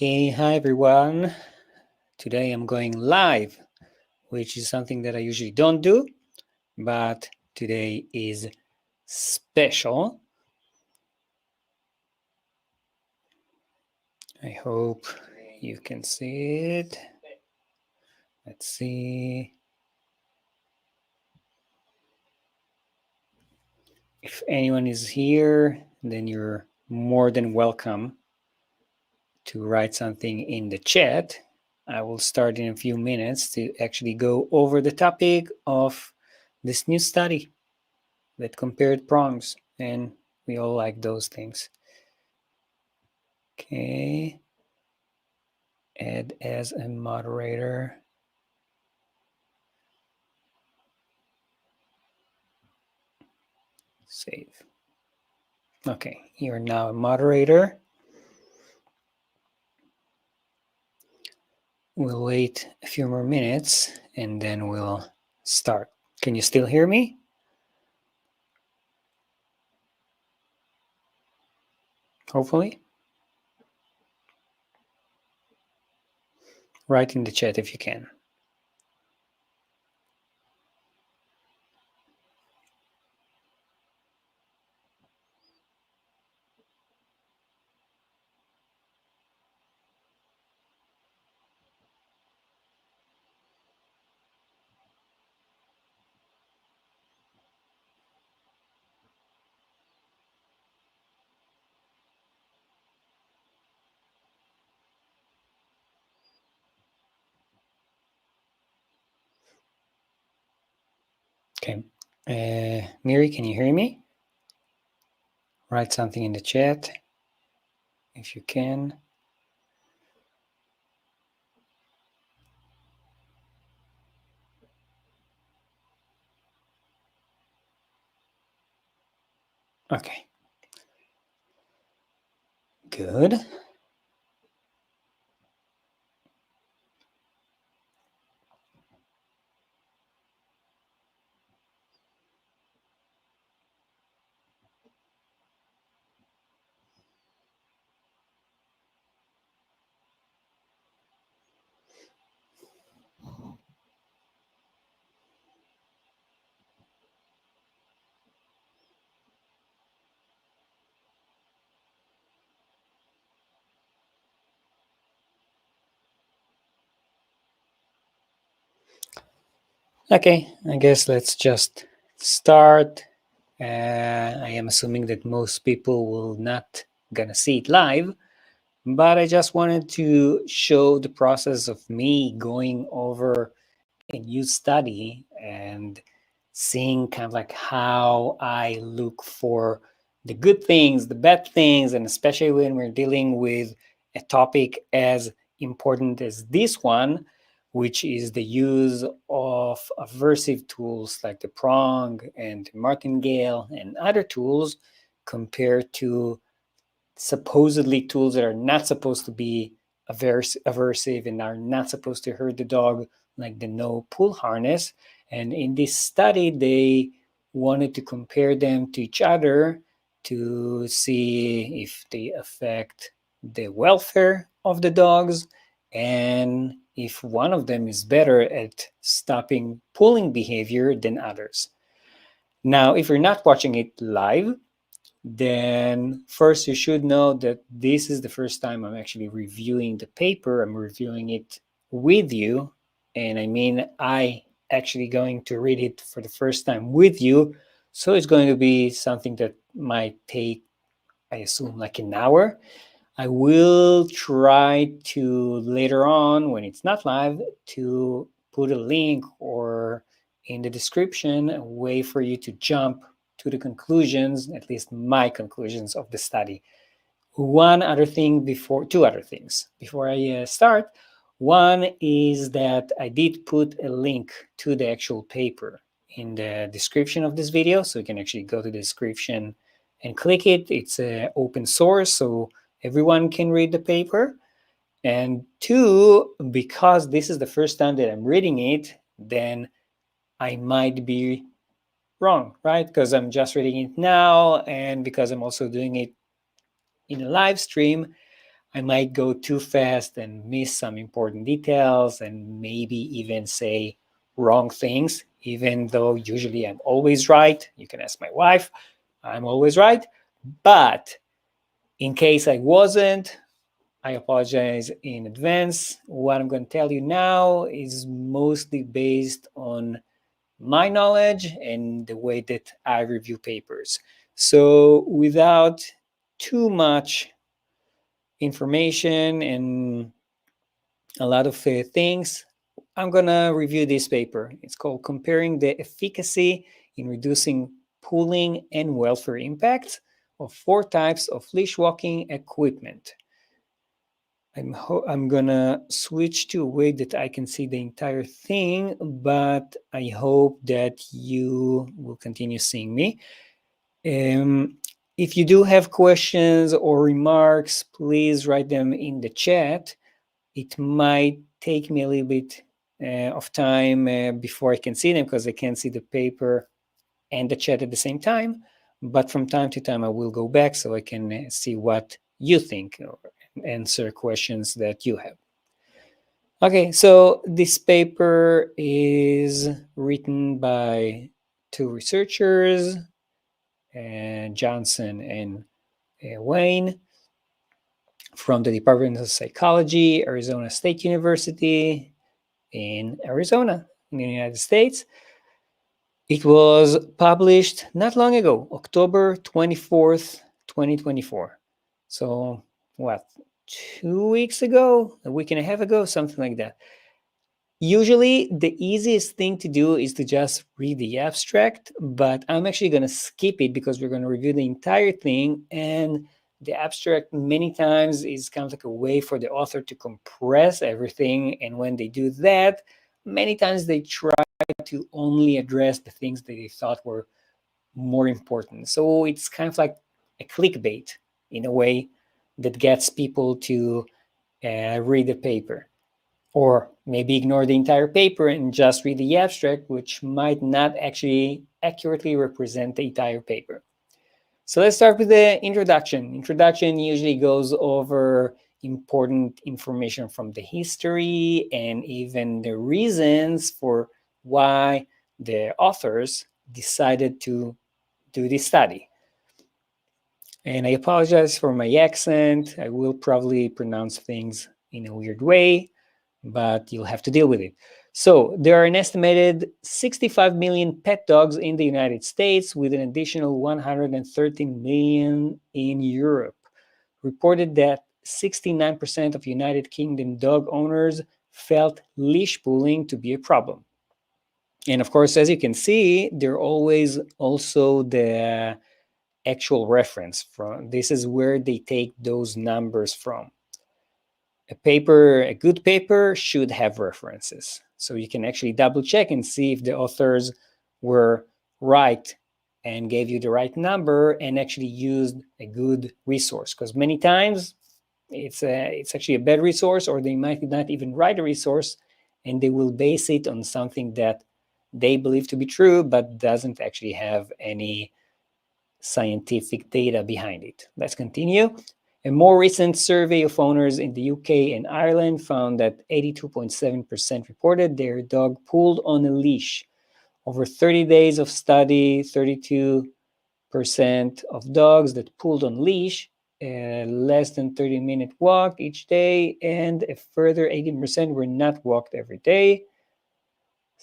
Okay, hi everyone. Today I'm going live, which is something that I usually don't do, but today is special. I hope you can see it. Let's see. If anyone is here, then you're more than welcome to write something in the chat. I will start in a few minutes to actually go over the topic of this new study that compared prongs, and we all like those things. Okay, add as a moderator. Save. Okay, you're now a moderator. We'll wait a few more minutes and then we'll start. Can you still hear me? Hopefully. Write in the chat if you can. Okay. Miri, can you hear me? Write something in the chat if you can. Okay. Good. Okay, I guess let's just start. I am assuming that most people will not gonna see it live, but I just wanted to show the process of me going over a new study and seeing kind of like how I look for the good things, the bad things, and especially when we're dealing with a topic as important as this one, which is the use of aversive tools like the Prong and martingale and other tools compared to supposedly tools that are not supposed to be aversive and are not supposed to hurt the dog, like the no pull harness. And in this study, they wanted to compare them to each other to see if they affect the welfare of the dogs and if one of them is better at stopping pulling behavior than others. Now, if you're not watching it live, then first you should know that this is the first time I'm actually reviewing the paper. I'm reviewing it with you. And I mean, I actually going to read it for the first time with you. So it's going to be something that might take, I assume, like an hour. I will try to later on, when it's not live, to put a link or in the description a way for you to jump to the conclusions, at least my conclusions of the study. Two other things before I start. One is that I did put a link to the actual paper in the description of this video, so you can actually go to the description and click it. It's open source, so everyone can read the paper. And two, because this is the first time that I'm reading it, then I might be wrong, right? Because I'm just reading it now, and because I'm also doing it in a live stream, I might go too fast and miss some important details and maybe even say wrong things, even though usually I'm always right. You can ask my wife, I'm always right. But in case I wasn't, I apologize in advance. What I'm going to tell you now is mostly based on my knowledge and the way that I review papers. So, without too much information and a lot of things, I'm going to review this paper. It's called Comparing the Efficacy in Reducing Pooling and Welfare Impacts of Four Types of Leash Walking Equipment. I'm gonna switch to a way that I can see the entire thing, but I hope that you will continue seeing me. If you do have questions or remarks, please write them in the chat. It might take me a little bit of time before I can see them because I can't see the paper and the chat at the same time. But from time to time, I will go back so I can see what you think or answer questions that you have. Okay, so this paper is written by two researchers, Johnson and Wayne, from the Department of Psychology, Arizona State University in Arizona, in the United States. It was published not long ago, October 24th, 2024. So, what, 2 weeks ago, a week and a half ago, something like that. Usually, the easiest thing to do is to just read the abstract, but I'm actually going to skip it because we're going to review the entire thing. And the abstract, many times, is kind of like a way for the author to compress everything. And when they do that, many times they try to only address the things that they thought were more important. So it's kind of like a clickbait in a way that gets people to read the paper. Or maybe ignore the entire paper and just read the abstract, which might not actually accurately represent the entire paper. So let's start with the introduction. Introduction usually goes over important information from the history and even the reasons for why the authors decided to do this study. And I apologize for my accent. I will probably pronounce things in a weird way, but you'll have to deal with it. So, there are an estimated 65 million pet dogs in the United States, with an additional 113 million in Europe. Reported that 69% of United Kingdom dog owners felt leash pulling to be a problem. And of course, as you can see, there are always also the actual reference from. This is where they take those numbers from. A good paper should have references. So you can actually double check and see if the authors were right and gave you the right number and actually used a good resource. Because many times it's actually a bad resource, or they might not even write a resource and they will base it on something that they believe to be true, but doesn't actually have any scientific data behind it. Let's continue. A more recent survey of owners in the UK and Ireland found that 82.7% reported their dog pulled on a leash. Over 30 days of study, 32% of dogs that pulled on leash, less than 30-minute walk each day, and a further 18% were not walked every day.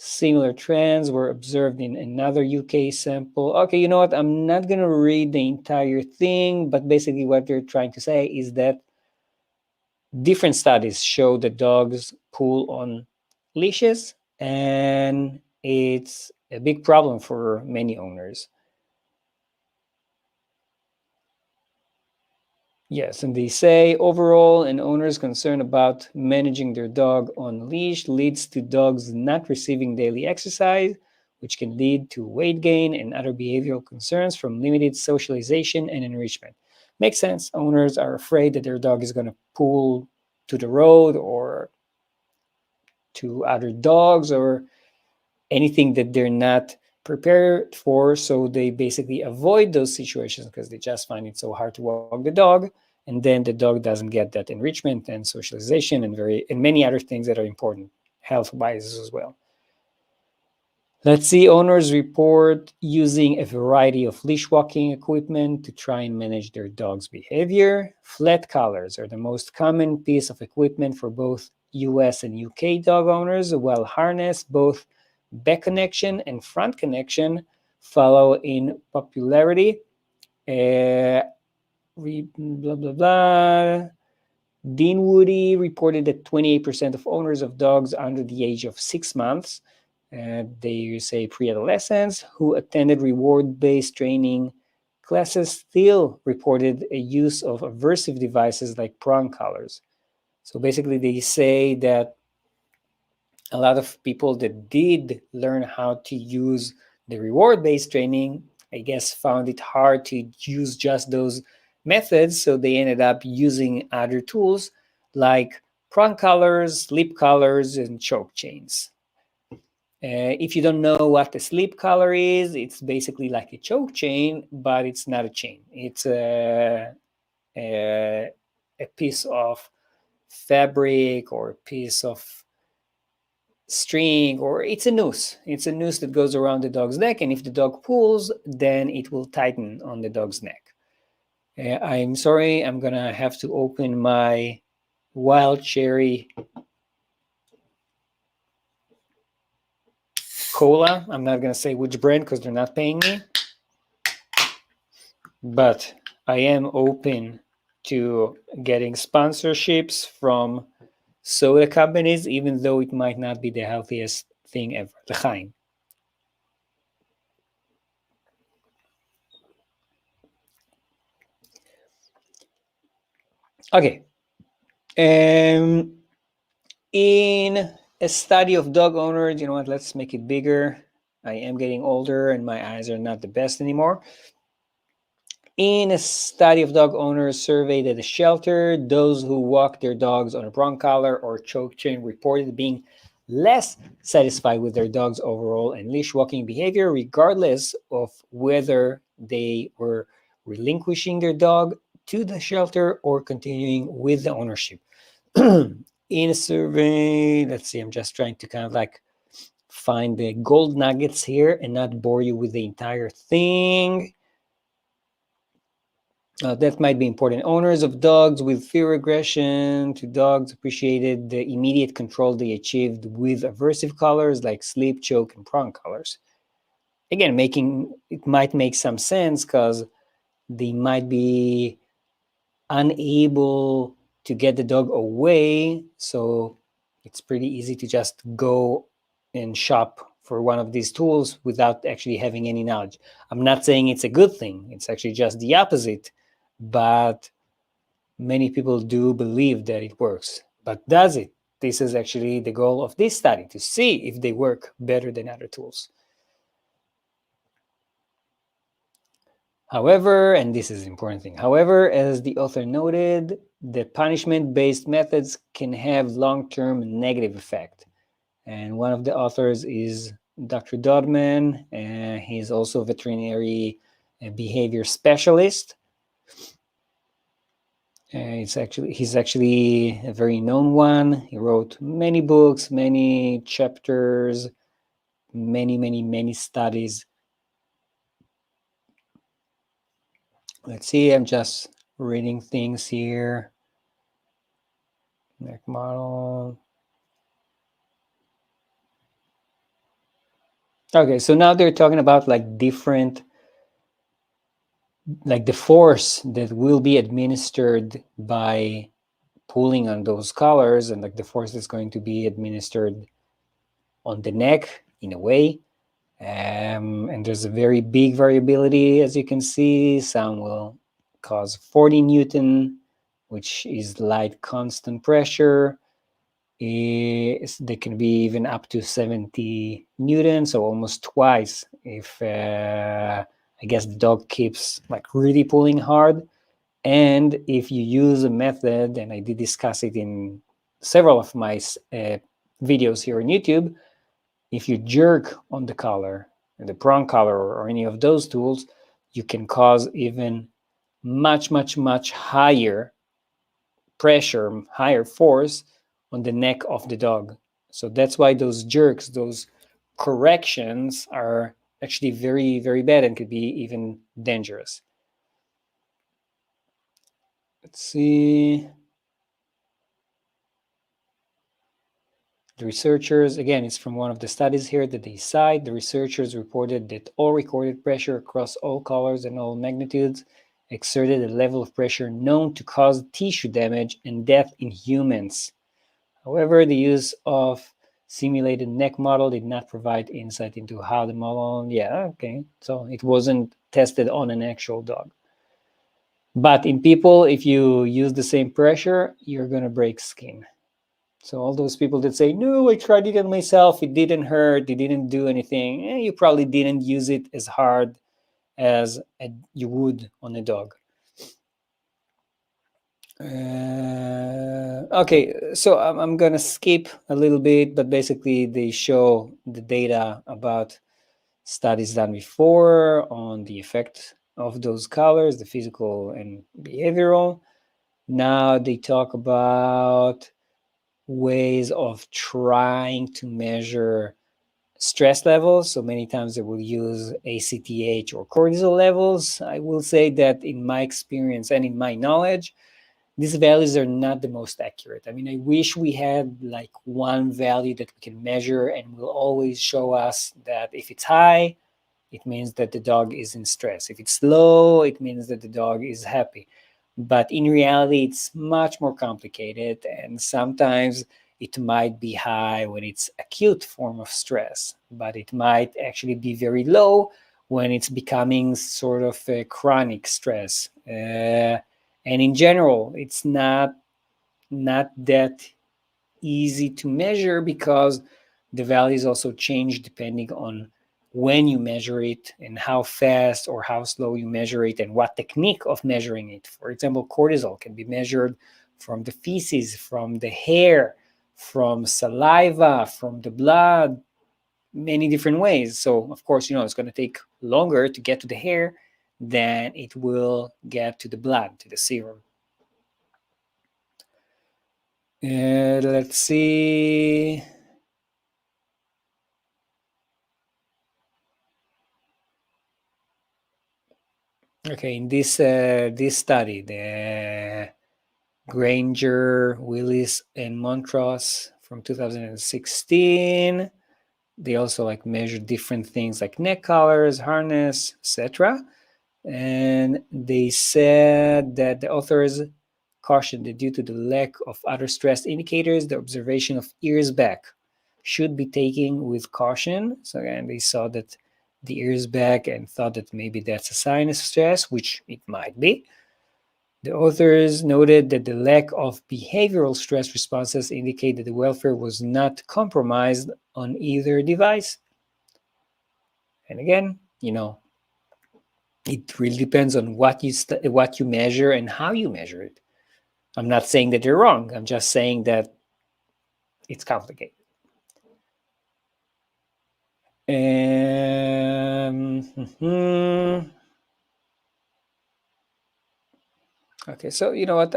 Similar trends were observed in another UK sample. Okay, you know what? I'm not going to read the entire thing, but basically what they're trying to say is that different studies show that dogs pull on leashes, and it's a big problem for many owners. Yes, and they say overall, an owner's concern about managing their dog on leash leads to dogs not receiving daily exercise, which can lead to weight gain and other behavioral concerns from limited socialization and enrichment. Makes sense. Owners are afraid that their dog is going to pull to the road or to other dogs or anything that they're not prepared for. So they basically avoid those situations because they just find it so hard to walk the dog. and then the dog doesn't get that enrichment and socialization and many other things that are important health-wise as well. Let's see, owners report using a variety of leash walking equipment to try and manage their dog's behavior. Flat collars are the most common piece of equipment for both US and UK dog owners, while harness, both back connection and front connection, follow in popularity. Blah, blah, blah. Dean Woody reported that 28% of owners of dogs under the age of 6 months, they say pre-adolescents, who attended reward-based training classes still reported a use of aversive devices like prong collars. So basically they say that a lot of people that did learn how to use the reward-based training, I guess, found it hard to use just those methods, so they ended up using other tools like prong collars, sleep collars, and choke chains. If you don't know what a sleep collar is, it's basically like a choke chain, but it's not a chain. It's a piece of fabric or a piece of string, or it's a noose. It's a noose that goes around the dog's neck, and if the dog pulls, then it will tighten on the dog's neck. I'm sorry, I'm gonna have to open my wild cherry cola. I'm not gonna say which brand because they're not paying me, but I am open to getting sponsorships from soda companies, even though it might not be the healthiest thing ever. L'chaim. Okay. In a study of dog owners, you know what, let's make it bigger. I am getting older and my eyes are not the best anymore. In a study of dog owners surveyed at a shelter, those who walk their dogs on a prong collar or choke chain reported being less satisfied with their dog's overall and leash walking behavior, regardless of whether they were relinquishing their dog to the shelter or continuing with the ownership. In a survey, let's see, I'm just trying to kind of like find the gold nuggets here and not bore you with the entire thing. That might be important. Owners of dogs with fear aggression to dogs appreciated the immediate control they achieved with aversive collars like sleep, choke, and prong collars. Again, it might make some sense because they might be unable to get the dog away, so it's pretty easy to just go and shop for one of these tools without actually having any knowledge. I'm not saying it's a good thing. It's actually just the opposite. But many people do believe that it works. But does it? This is actually the goal of this study, to see if they work better than other tools. However, and this is an important thing, however, as the author noted, the punishment-based methods can have long-term negative effect. And one of the authors is Dr. Dodman, and he's also a veterinary behavior specialist. He's actually a very known one. He wrote many books, many chapters, many studies. Let's see, I'm just reading things here. Neck model. Okay, so now they're talking about like different, like the force that will be administered by pulling on those collars, and like the force that's going to be administered on the neck in a way. And there's a very big variability, as you can see. Some will cause 40 Newton, which is light constant pressure. They can be even up to 70 Newton, so almost twice if I guess the dog keeps like really pulling hard. And if you use a method, and I did discuss it in several of my videos here on YouTube, if you jerk on the collar, the prong collar, or any of those tools, you can cause even much higher pressure, higher force on the neck of the dog. So that's why those jerks, those corrections are actually very, very bad and could be even dangerous. Let's see. The researchers, again, it's from one of the studies here that they cite. The researchers reported that all recorded pressure across all colors and all magnitudes exerted a level of pressure known to cause tissue damage and death in humans. However, the use of simulated neck model did not provide insight into how the model, so it wasn't tested on an actual dog. But in people, if you use the same pressure, you're going to break skin. So all those people that say, no, I tried it on myself, it didn't hurt, it didn't do anything, you probably didn't use it as hard as you would on a dog. Okay, so I'm going to skip a little bit, but basically they show the data about studies done before on the effect of those colors, the physical and behavioral. Now they talk about ways of trying to measure stress levels. So many times they will use ACTH or cortisol levels. I will say that in my experience and in my knowledge, these values are not the most accurate. I mean, I wish we had like one value that we can measure and will always show us that if it's high, it means that the dog is in stress. If it's low, it means that the dog is happy. But in reality, it's much more complicated, and sometimes it might be high when it's acute form of stress, but it might actually be very low when it's becoming sort of a chronic stress. And in general, it's not that easy to measure because the values also change depending on when you measure it and how fast or how slow you measure it and what technique of measuring it. For example, cortisol can be measured from the feces, from the hair, from saliva, from the blood, many different ways. So of course, it's going to take longer to get to the hair than it will get to the blood, to the serum. Let's see. Okay, in this study, the Granger, Willis, and Montrose from 2016, they also measured different things like neck collars, harness, etc. And they said that the authors cautioned that due to the lack of other stress indicators, the observation of ears back should be taken with caution. So again, they saw that the ears back and thought that maybe that's a sign of stress, which it might be. The authors noted that the lack of behavioral stress responses indicate that the welfare was not compromised on either device. And again, it really depends on what you measure and how you measure it. I'm not saying that you're wrong. I'm just saying that it's complicated. Okay, so you know what?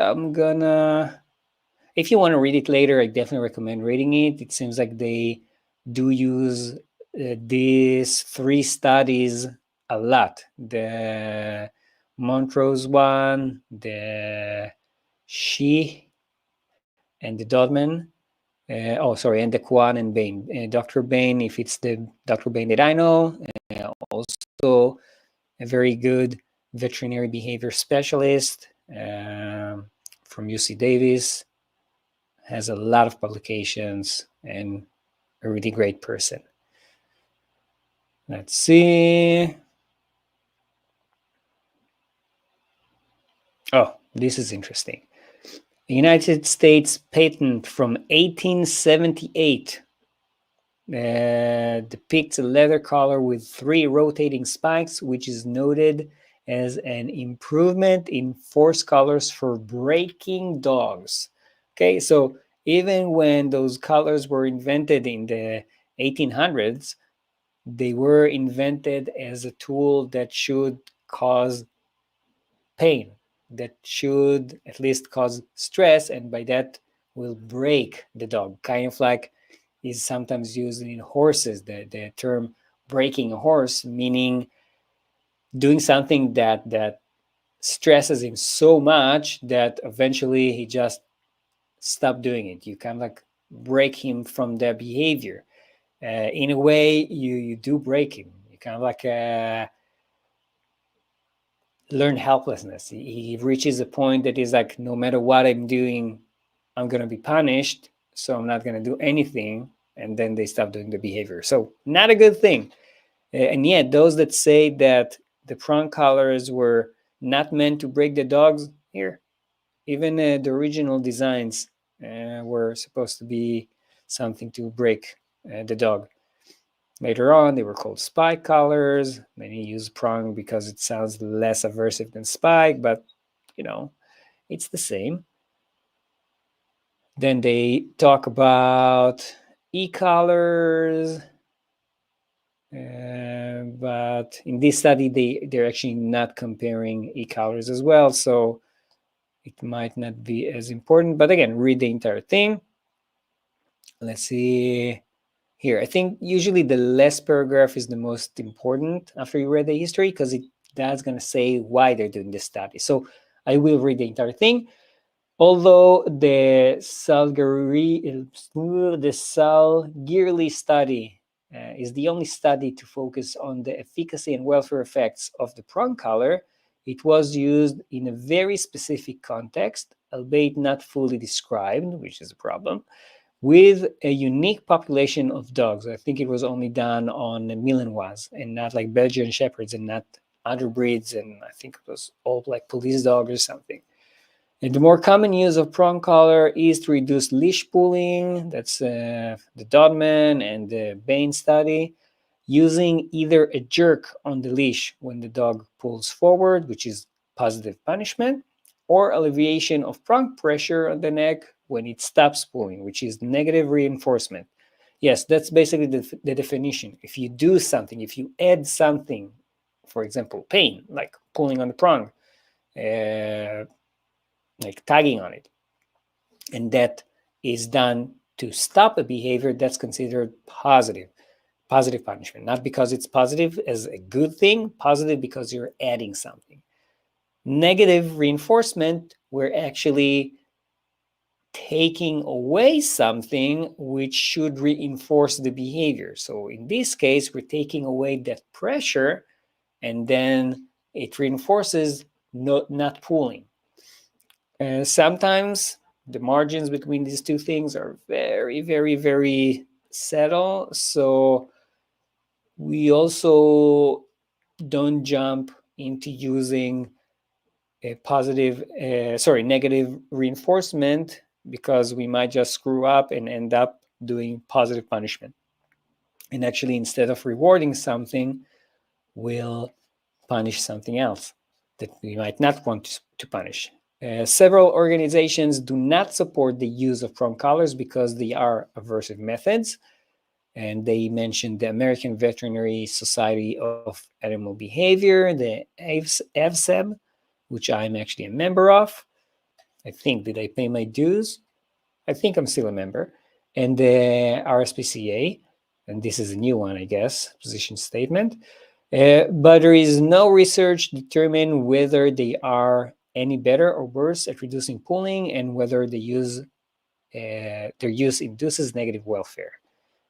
If you want to read it later, I definitely recommend reading it. It seems like they do use these three studies a lot. The Montrose one, the She, and the Dodman. And the Kwan and Bain. Dr. Bain, if it's the Dr. Bain that I know, also a very good veterinary behavior specialist from UC Davis, has a lot of publications and a really great person. Let's see. Oh, this is interesting. The United States patent from 1878 depicts a leather collar with 3 rotating spikes, which is noted as an improvement in force collars for breaking dogs. Okay, so even when those collars were invented in the 1800s, they were invented as a tool that should cause pain, that should at least cause stress, and by that will break the dog. Kind of like is sometimes used in horses, the term breaking a horse, meaning doing something that stresses him so much that eventually he just stop doing it. You kind of like break him from their behavior. In a way, you do break him. You kind of like learn helplessness. He reaches a point that is like, no matter what I'm doing, I'm going to be punished, so I'm not going to do anything, and then they stop doing the behavior. So not a good thing. And yet, those that say that the prong collars were not meant to break the dogs, here, even the original designs were supposed to be something to break the dog. Later on, they were called spike collars. Many use prong because it sounds less aversive than spike, but it's the same. Then they talk about e-collars, but in this study, they're actually not comparing e-collars as well, so it might not be as important. But again, read the entire thing. Let's see here. I think usually the last paragraph is the most important after you read the history, because that's going to say why they're doing this study. So I will read the entire thing. Although the Salgirli study is the only study to focus on the efficacy and welfare effects of the prong collar, it was used in a very specific context, albeit not fully described, which is a problem, with a unique population of dogs. I think it was only done on Malinois and not like Belgian Shepherds and not other breeds, and I think it was all like police dogs or something. And the more common use of prong collar is to reduce leash pulling. That's the Dodman and the Bain study, using either a jerk on the leash when the dog pulls forward, which is positive punishment, or alleviation of prong pressure on the neck when it stops pulling, which is negative reinforcement. Yes, that's basically the definition. If you do something, if you add something, for example, pain, like pulling on the prong, like tagging on it, and that is done to stop a behavior, that's considered positive punishment. Not because it's positive as a good thing, positive because you're adding something. Negative reinforcement, we're actually taking away something which should reinforce the behavior. So in this case, we're taking away that pressure, and then it reinforces not pulling. Sometimes the margins between these two things are very, very, very subtle. So we also don't jump into using a negative reinforcement, because we might just screw up and end up doing positive punishment. And actually, instead of rewarding something, we'll punish something else that we might not want to punish. Several organizations do not support the use of prong collars because they are aversive methods. And they mentioned the American Veterinary Society of Animal Behavior, the AVSEB, which I'm actually a member of. I think, did I pay my dues? I think I'm still a member. And the RSPCA, and this is a new one, I guess, position statement. But there is no research to determine whether they are any better or worse at reducing pulling, and whether their use induces negative welfare.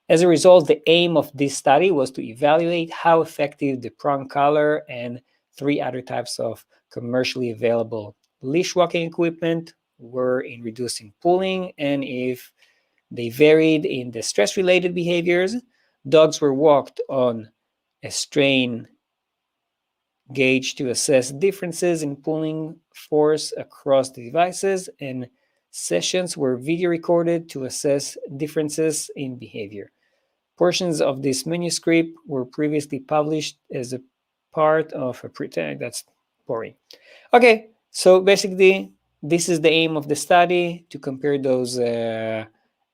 As a result, the aim of this study was to evaluate how effective the prong collar and 3 other types of commercially available leash walking equipment were in reducing pulling, and if they varied in the stress-related behaviors. Dogs were walked on a strain gauge to assess differences in pulling force across the devices, and sessions were video recorded to assess differences in behavior. Portions of this manuscript were previously published as a part of a pretend. That's boring. Okay, so basically, this is the aim of the study, to compare those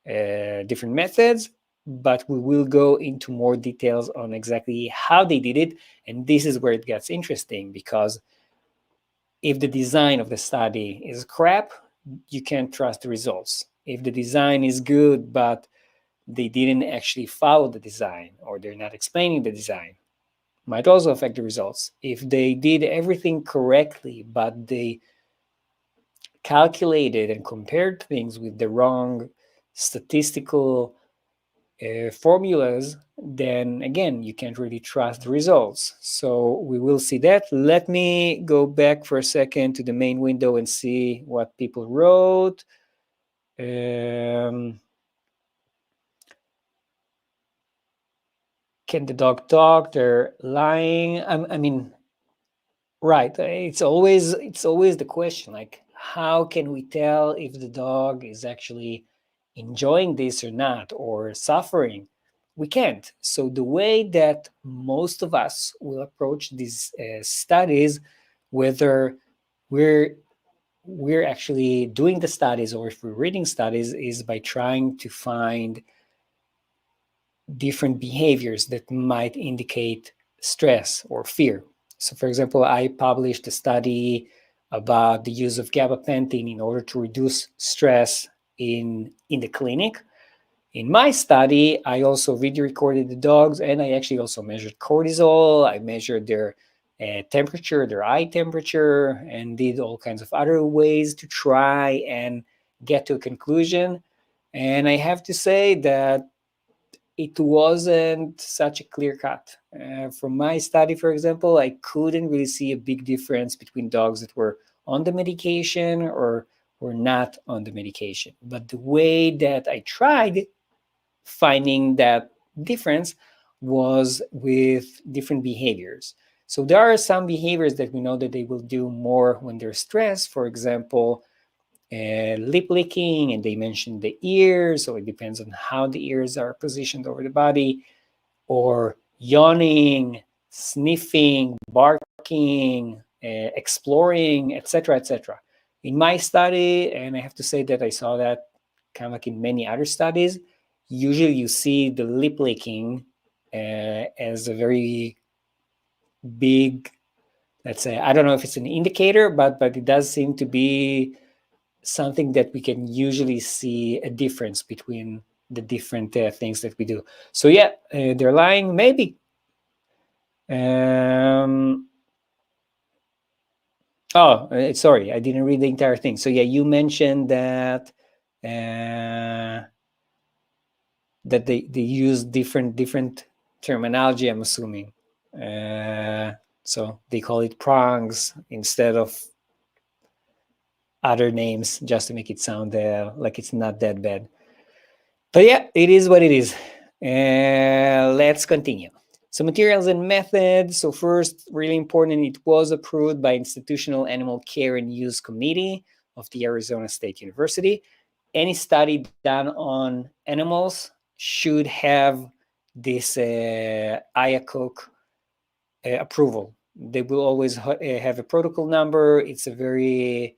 different methods, but we will go into more details on exactly how they did it. And this is where it gets interesting, because if the design of the study is crap, you can't trust the results. If the design is good, but they didn't actually follow the design, or they're not explaining the design, might also affect the results. If they did everything correctly, but they calculated and compared things with the wrong statistical formulas, then again, you can't really trust the results. So we will see that. Let me go back for a second to the main window and see what people wrote. Can the dog talk? They're lying. I mean, right. It's always the question, like, how can we tell if the dog is actually enjoying this or not, or suffering? We can't. So the way that most of us will approach these studies, whether we're actually doing the studies or if we're reading studies, is by trying to find different behaviors that might indicate stress or fear. So, for example, I published a study about the use of gabapentin in order to reduce stress in the clinic. In my study, I also video recorded the dogs, and I actually also measured cortisol. I measured their temperature, their eye temperature, and did all kinds of other ways to try and get to a conclusion. And I have to say that it wasn't such a clear cut. From my study, for example, I couldn't really see a big difference between dogs that were on the medication or were not on the medication. But the way that I tried finding that difference was with different behaviors. So there are some behaviors that we know that they will do more when they're stressed. For example, lip licking, and they mentioned the ears, so it depends on how the ears are positioned over the body, or yawning, sniffing, barking, exploring, etc., etc. In my study, and I have to say that I saw that kind of like in many other studies, usually you see the lip licking as a very big, let's say, I don't know if it's an indicator, but it does seem to be something that we can usually see a difference between the different things that we do. So yeah, they're lying, maybe. Sorry, I didn't read the entire thing. So yeah, you mentioned that that they use different terminology, I'm assuming. So they call it prongs instead of other names, just to make it sound like it's not that bad. But yeah, it is what it is. Let's continue. So materials and methods. So first, really important, it was approved by Institutional Animal Care and Use Committee of the Arizona State University. Any study done on animals should have this IACOC approval. They will always have a protocol number. It's a very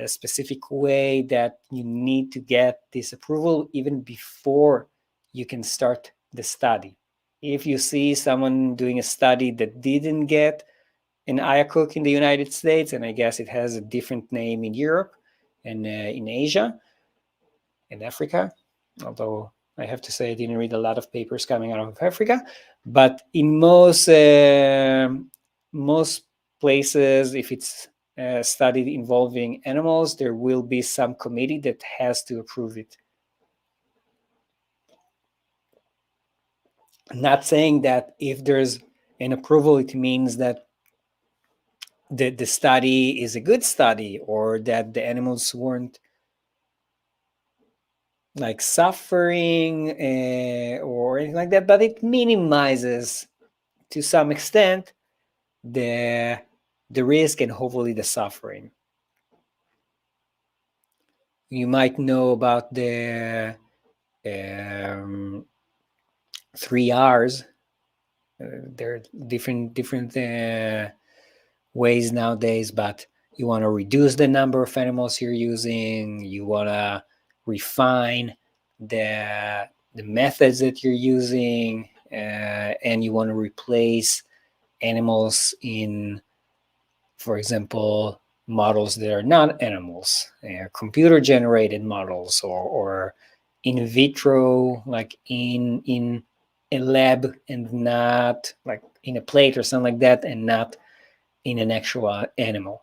specific way that you need to get this approval even before you can start the study. If you see someone doing a study that didn't get an IACOC in the United States, and I guess it has a different name in Europe and in Asia and Africa, although I have to say I didn't read a lot of papers coming out of Africa, but in most places, if it's studied involving animals, there will be some committee that has to approve it. I'm not saying that if there's an approval, it means that the study is a good study or that the animals weren't like suffering or anything like that, but it minimizes to some extent the risk and hopefully the suffering. You might know about the 3 R's. There are different ways nowadays, but you want to reduce the number of animals you're using. You want to refine the methods that you're using, and you want to replace animals in, for example, models that are not animals, computer generated models, or in vitro, like in a lab and not like in a plate or something like that, and not in an actual animal.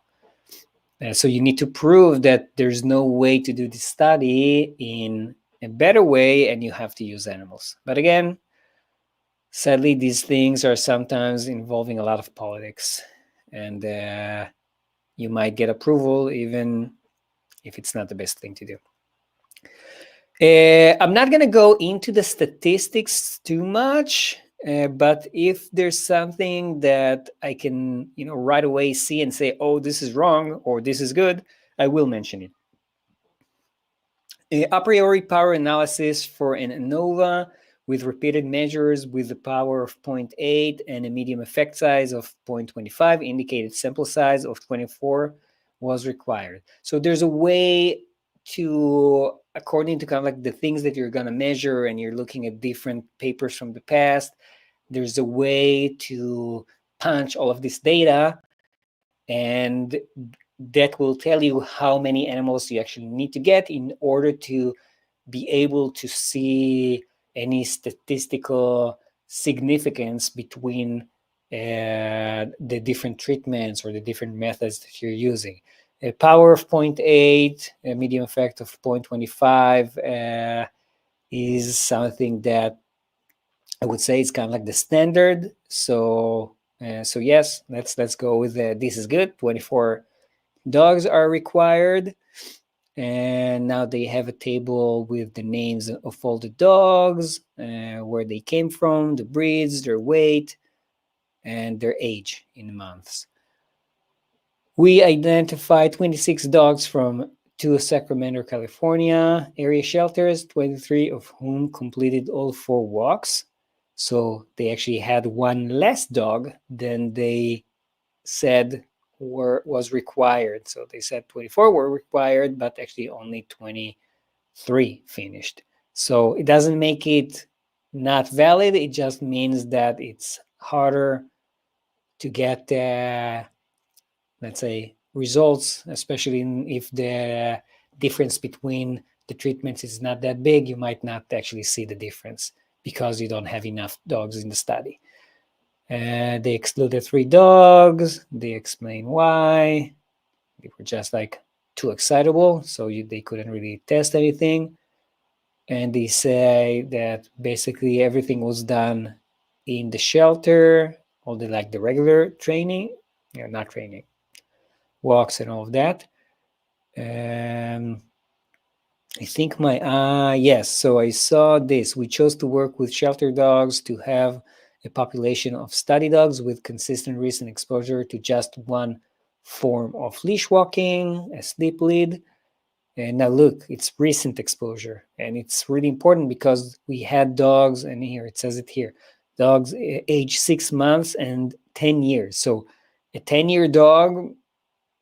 So you need to prove that there's no way to do this study in a better way, and you have to use animals. But again, sadly, these things are sometimes involving a lot of politics, and you might get approval even if it's not the best thing to do. I'm not going to go into the statistics too much, but if there's something that I can, right away see and say, oh, this is wrong or this is good, I will mention it. A priori power analysis for an ANOVA with repeated measures with the power of 0.8 and a medium effect size of 0.25, indicated sample size of 24 was required. So there's a way to, according to kind of like the things that you're going to measure, and you're looking at different papers from the past, there's a way to punch all of this data, and that will tell you how many animals you actually need to get in order to be able to see any statistical significance between the different treatments or the different methods that you're using. A power of 0.8, a medium effect of 0.25 is something that I would say is kind of like the standard. So yes, let's go with this is good. 24 dogs are required, and now they have a table with the names of all the dogs, where they came from, the breeds, their weight, and their age in months. We identified 26 dogs from 2 Sacramento, California area shelters, 23 of whom completed all 4 walks. So they actually had one less dog than they said was required. So they said 24 were required, but actually only 23 finished. So it doesn't make it not valid. It just means that it's harder to get, let's say, results, especially if the difference between the treatments is not that big. You might not actually see the difference because you don't have enough dogs in the study. They excluded 3 dogs. They explain why. They were just like too excitable, so they couldn't really test anything. And they say that basically everything was done in the shelter, all the regular training, not training, walks and all of that. I think yes, so I saw this. We chose to work with shelter dogs to have a population of study dogs with consistent recent exposure to just one form of leash walking, a sleep lead. And now look, it's recent exposure. And it's really important because we had dogs, and here it says it here, dogs age 6 months and 10 years. So a 10-year dog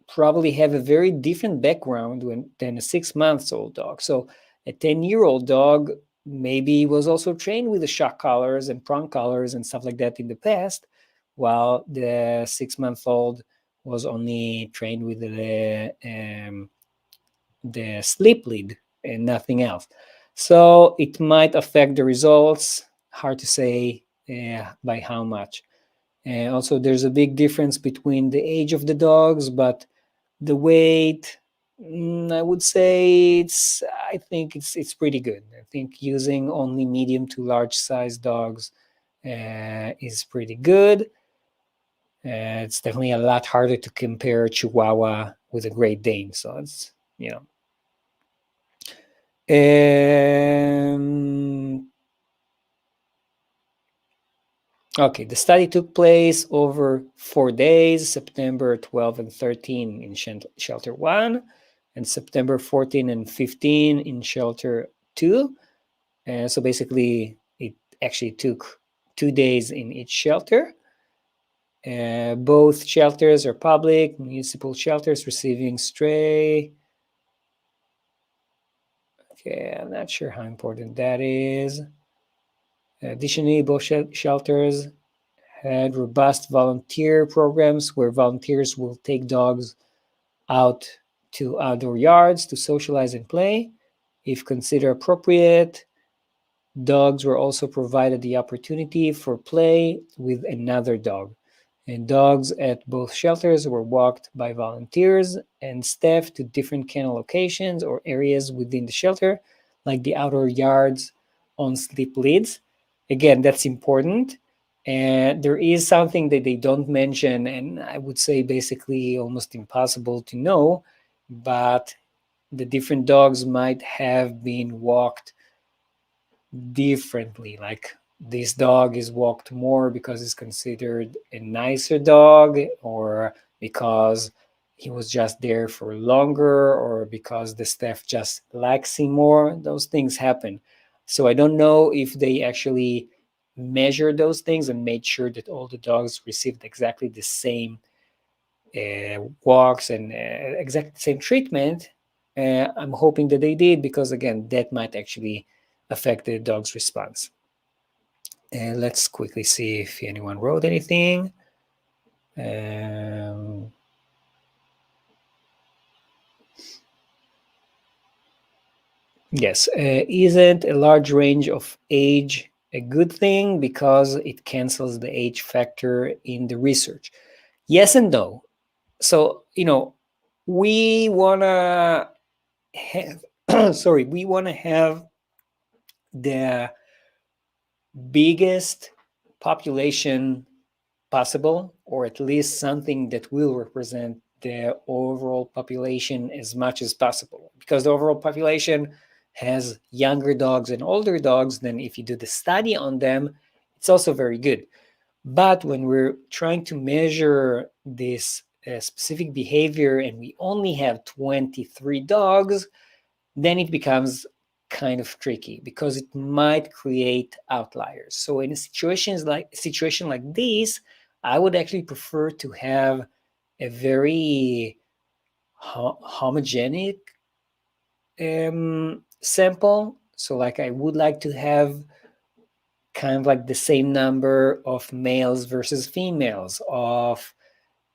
probably have a very different background than a 6-month-old dog. So a 10-year-old dog maybe was also trained with the shock collars and prong collars and stuff like that in the past, while the 6-month-old was only trained with the sleep lead and nothing else. So it might affect the results. Hard to say by how much. And also, there's a big difference between the age of the dogs, but the weight, I would say I think it's pretty good. I think using only medium to large size dogs is pretty good. It's definitely a lot harder to compare Chihuahua with a Great Dane. So it's, okay, the study took place over 4 days, September 12 and 13 in Shelter 1, and September 14 and 15 in Shelter 2. So basically, it actually took 2 days in each shelter. Both shelters are public, municipal shelters receiving stray. Okay, I'm not sure how important that is. Additionally, both shelters had robust volunteer programs where volunteers will take dogs out to outdoor yards to socialize and play. If considered appropriate, dogs were also provided the opportunity for play with another dog. And dogs at both shelters were walked by volunteers and staff to different kennel locations or areas within the shelter, like the outdoor yards on sleep leads. Again, that's important. And there is something that they don't mention, and I would say basically almost impossible to know, but the different dogs might have been walked differently. Like this dog is walked more because it's considered a nicer dog, or because he was just there for longer, or because the staff just likes him more. Those things happen. So I don't know if they actually measured those things and made sure that all the dogs received exactly the same walks and exactly the same treatment. I'm hoping that they did, because again, that might actually affect the dog's response. And let's quickly see if anyone wrote anything. Yes, isn't a large range of age a good thing because it cancels the age factor in the research? Yes and no. So, we want to have, sorry, we want to have the biggest population possible, or at least something that will represent the overall population as much as possible. Because the overall population has younger dogs and older dogs, then if you do the study on them, it's also very good. But when we're trying to measure this specific behavior and we only have 23 dogs, then it becomes kind of tricky, because it might create outliers. So in a situation like this, I would actually prefer to have a very homogenic sample. So like I would like to have kind of like the same number of males versus females, of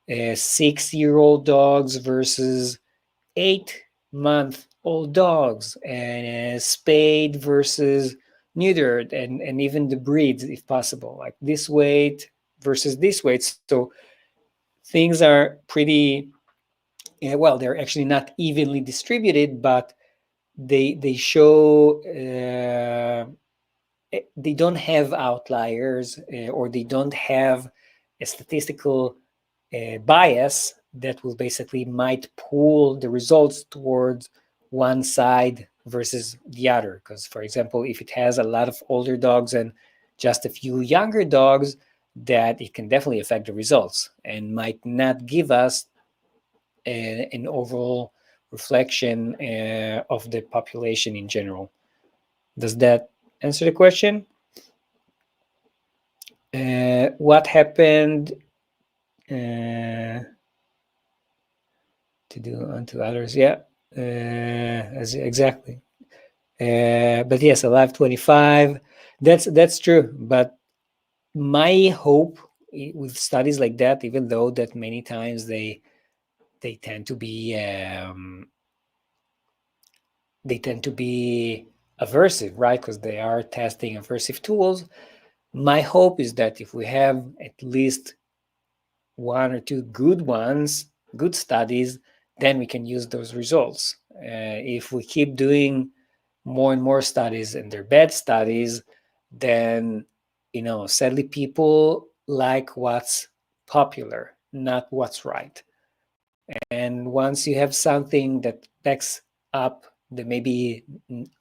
6-year-old dogs versus 8-month-old dogs, and spayed versus neutered, and even the breeds if possible, like this weight versus this weight. So things are pretty well, they're actually not evenly distributed, but they show they don't have outliers, or they don't have a statistical bias that will basically might pull the results towards one side versus the other. Because, for example, if it has a lot of older dogs and just a few younger dogs, that it can definitely affect the results and might not give us an overall reflection of the population in general. Does that answer the question? What happened to do unto others? Yeah, exactly. But yes, Alive 25. That's true. But my hope with studies like that, even though that many times they tend to be aversive, right? Because they are testing aversive tools. My hope is that if we have at least one or two good ones, good studies, then we can use those results. If we keep doing more and more studies and they're bad studies, then sadly people like what's popular, not what's right. And once you have something that backs up the maybe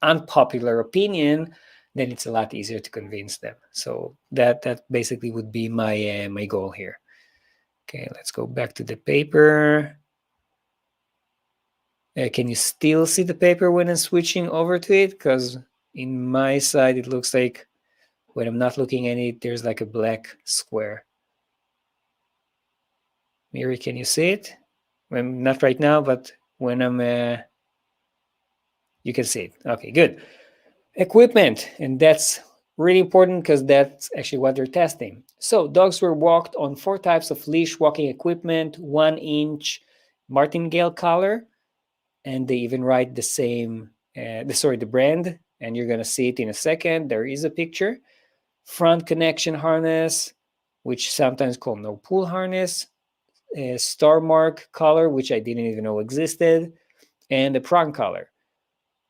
unpopular opinion, then it's a lot easier to convince them. So that basically would be my goal here. Okay, let's go back to the paper. Can you still see the paper when I'm switching over to it? Because in my side, it looks like when I'm not looking at it, there's like a black square. Miri, can you see it? Well, not right now, but when I'm, you can see it. Okay, good. Equipment, and that's really important because that's actually what they're testing. So dogs were walked on 4 types of leash walking equipment: 1 inch martingale collar, and they even write the same, the brand, and you're going to see it in a second. There is a picture. Front connection harness, which sometimes called no pull harness, a starmark collar, which I didn't even know existed, and a prong collar.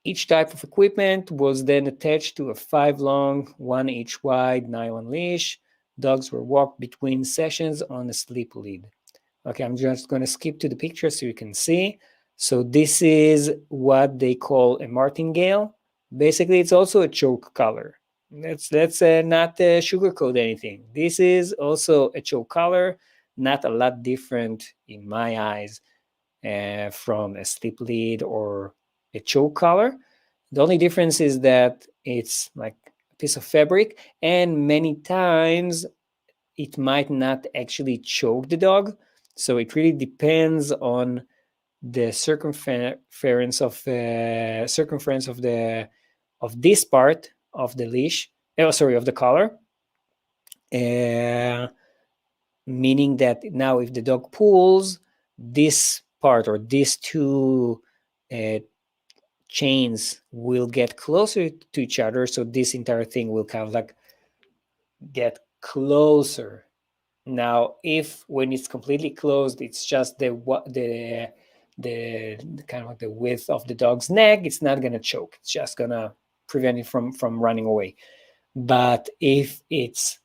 Each type of equipment was then attached to a 5 long, 1 inch wide nylon leash. Dogs were walked between sessions on a sleep lead. Okay, I'm just going to skip to the picture so you can see. So this is what they call a martingale. Basically, it's also a choke collar. Let's not sugarcoat anything. This is also a choke collar, not a lot different in my eyes from a sleep lead or a choke collar. The only difference is that it's like a piece of fabric, and many times it might not actually choke the dog. So it really depends on the circumference of this part of the leash. Oh, sorry, of the collar. Meaning that now if the dog pulls, this part or these two chains will get closer to each other, so this entire thing will kind of like get closer. Now if when it's completely closed, it's just the kind of like the width of the dog's neck, it's not going to choke, it's just going to prevent it from running away. But if it's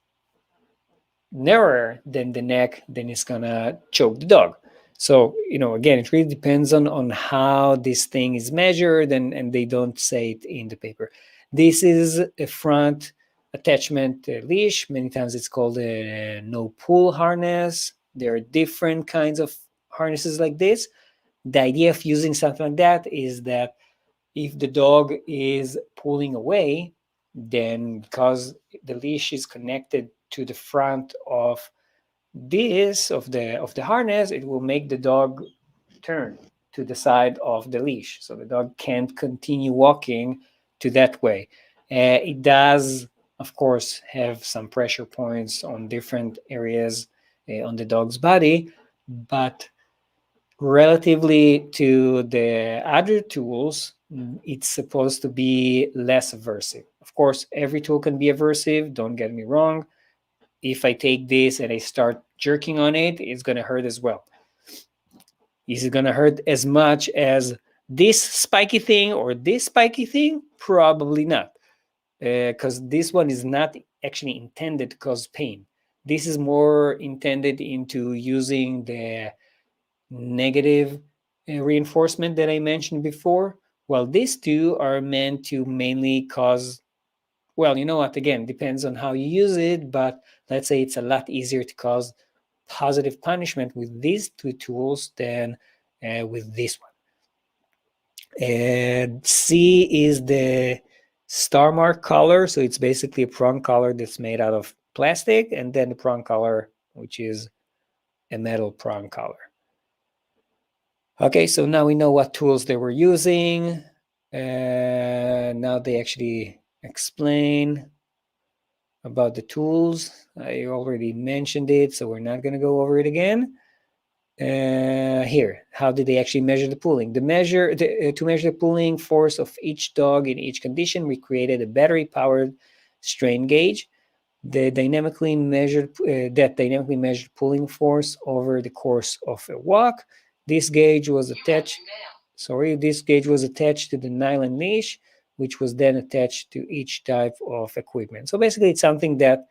narrower than the neck, then it's going to choke the dog. So, again, it really depends on how this thing is measured, and they don't say it in the paper. This is a front attachment leash. Many times it's called a no pull harness. There are different kinds of harnesses like this. The idea of using something like that is that if the dog is pulling away, then because the leash is connected to the front of the harness, it will make the dog turn to the side of the leash, so the dog can't continue walking to that way. It does, of course, have some pressure points on different areas on the dog's body, but relatively to the other tools, it's supposed to be less aversive. Of course, every tool can be aversive, don't get me wrong. If I take this and I start jerking on it, it's going to hurt as well. Is it going to hurt as much as this spiky thing or this spiky thing? Probably not, because this one is not actually intended to cause pain. This is more intended into using the negative reinforcement that I mentioned before, while these two are meant to mainly cause, well, you know what, again, depends on how you use it, but let's say it's a lot easier to cause positive punishment with these two tools than with this one. And C is the starmark collar, so it's basically a prong collar that's made out of plastic, and then the prong collar, which is a metal prong collar. Okay, so now we know what tools they were using. Now they actually explain about the tools. I already mentioned it, so we're not going to go over it again. Here, how did they actually measure the pulling? To measure the pulling force of each dog in each condition, we created a battery-powered strain gauge. That dynamically measured pulling force over the course of a walk. This gauge was attached. This gauge was attached to the nylon leash, which was then attached to each type of equipment. So basically, it's something that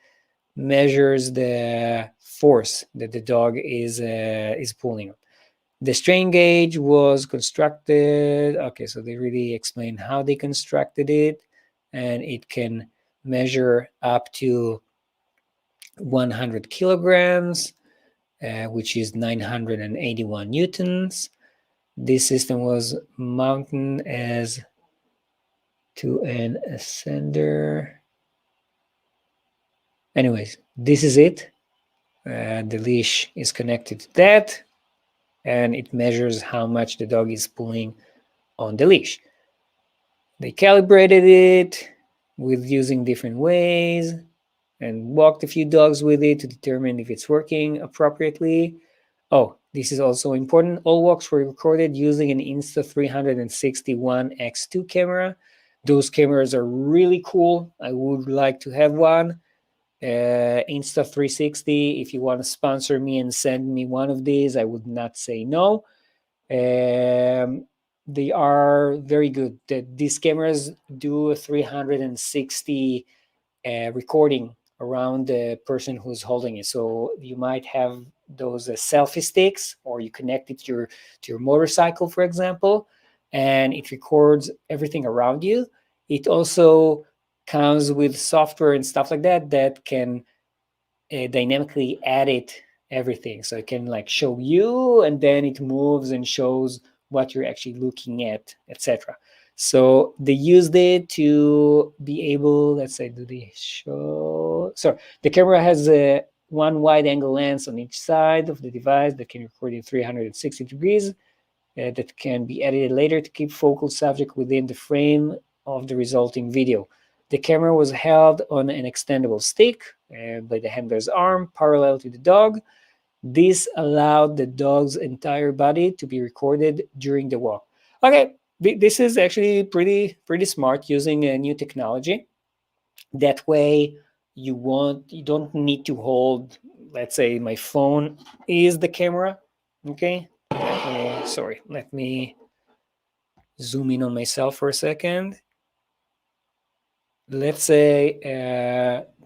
measures the force that the dog is pulling on. The strain gauge was constructed. Okay, so they really explain how they constructed it, and it can measure up to 100 kilograms, which is 981 newtons. This system was mounted as to an ascender. Anyways, this is it. The leash is connected to that, and it measures how much the dog is pulling on the leash. They calibrated it with using different ways and walked a few dogs with it to determine if it's working appropriately. Oh, this is also important. All walks were recorded using an Insta360 ONE X2 camera. Those cameras are really cool. I would like to have one. Insta360, if you want to sponsor me and send me one of these, I would not say no. They are very good. These cameras do a 360 recording around the person who's holding it. So you might have those selfie sticks, or you connect it to your motorcycle, for example, and it records everything around you. It also comes with software and stuff like that that can dynamically edit everything. So it can like show you, and then it moves and shows what you're actually looking at, etc. So they used it to be able, let's say, do they show? Sorry, the camera has one wide angle lens on each side of the device that can record in 360 degrees that can be edited later to keep focal subject within the frame of the resulting video. The camera was held on an extendable stick by the handler's arm, parallel to the dog. This allowed the dog's entire body to be recorded during the walk. Okay, this is actually pretty smart using a new technology. That way, you don't need to hold. Let's say my phone is the camera. Okay, sorry. Let me zoom in on myself for a second. Let's say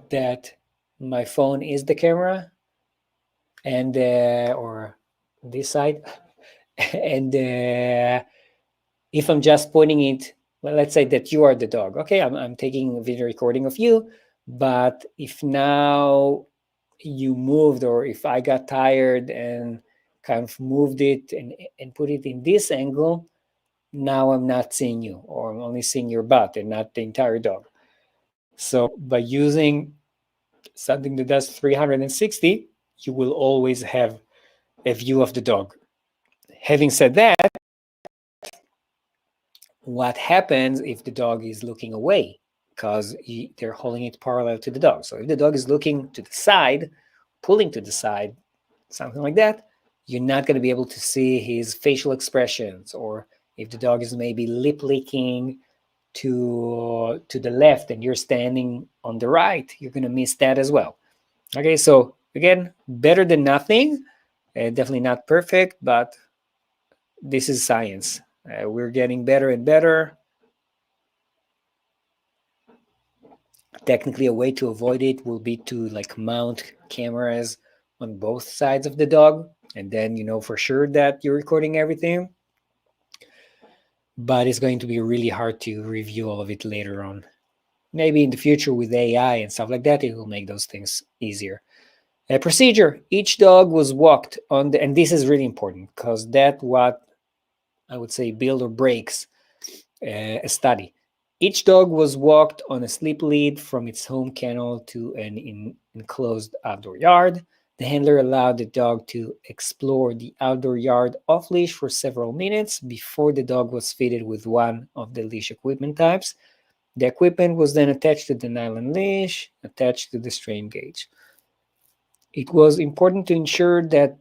that my phone is the camera, and or this side, and if I'm just pointing it, well, let's say that you are the dog. Okay, I'm taking a video recording of you, but if now you moved, or if I got tired and kind of moved it and put it in this angle, now I'm not seeing you, or I'm only seeing your butt and not the entire dog. So by using something that does 360, you will always have a view of the dog. Having said that, what happens if the dog is looking away? Because they're holding it parallel to the dog. So if the dog is looking to the side, pulling to the side, something like that, you're not going to be able to see his facial expressions. Or if the dog is maybe lip licking to the left and you're standing on the right, you're going to miss that as well. Okay, so again, better than nothing. Definitely not perfect, but this is science. We're getting better and better. Technically, a way to avoid it will be to like mount cameras on both sides of the dog, and then you know for sure that you're recording everything. But it's going to be really hard to review all of it later on. Maybe in the future with AI and stuff like that, it will make those things easier. A procedure: each dog was walked on the, and this is really important because that's what I would say build or breaks a study. Each dog was walked on a sleep lead from its home kennel to an enclosed outdoor yard. The handler allowed the dog to explore the outdoor yard off leash for several minutes before the dog was fitted with one of the leash equipment types. The equipment was then attached to the nylon leash, attached to the strain gauge. It was important to ensure that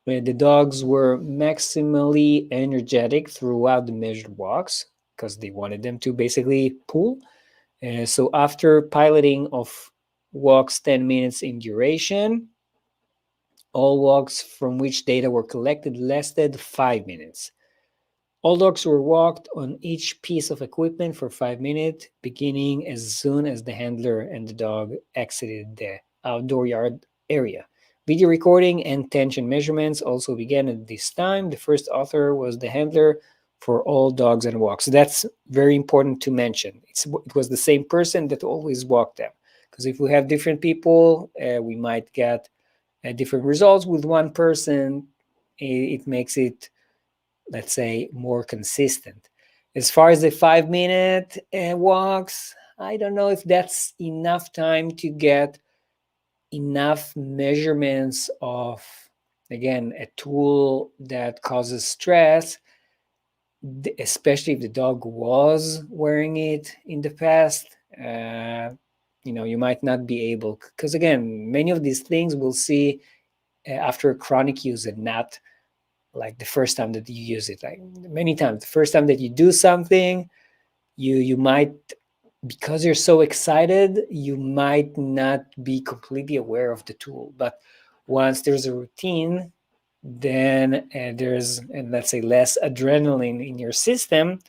the dogs were maximally energetic throughout the measured walks because they wanted them to basically pull. So after piloting of walks 10 minutes in duration, all walks from which data were collected lasted 5 minutes. All dogs were walked on each piece of equipment for 5 minutes, beginning as soon as the handler and the dog exited the outdoor yard area. Video recording and tension measurements also began at this time. The first author was the handler for all dogs and walks. So that's very important to mention. It was the same person that always walked them. Because if we have different people, we might get different results with one person. It makes it, let's say, more consistent. As far as the 5 minute walks, I don't know if that's enough time to get enough measurements of, again, a tool that causes stress, especially if the dog was wearing it in the past. You might not be able, because again, many of these things we'll see after chronic use and not like the first time that you use it. Like many times, the first time that you do something, you might, because you're so excited, you might not be completely aware of the tool. But once there's a routine, then there's, and let's say, less adrenaline in your system,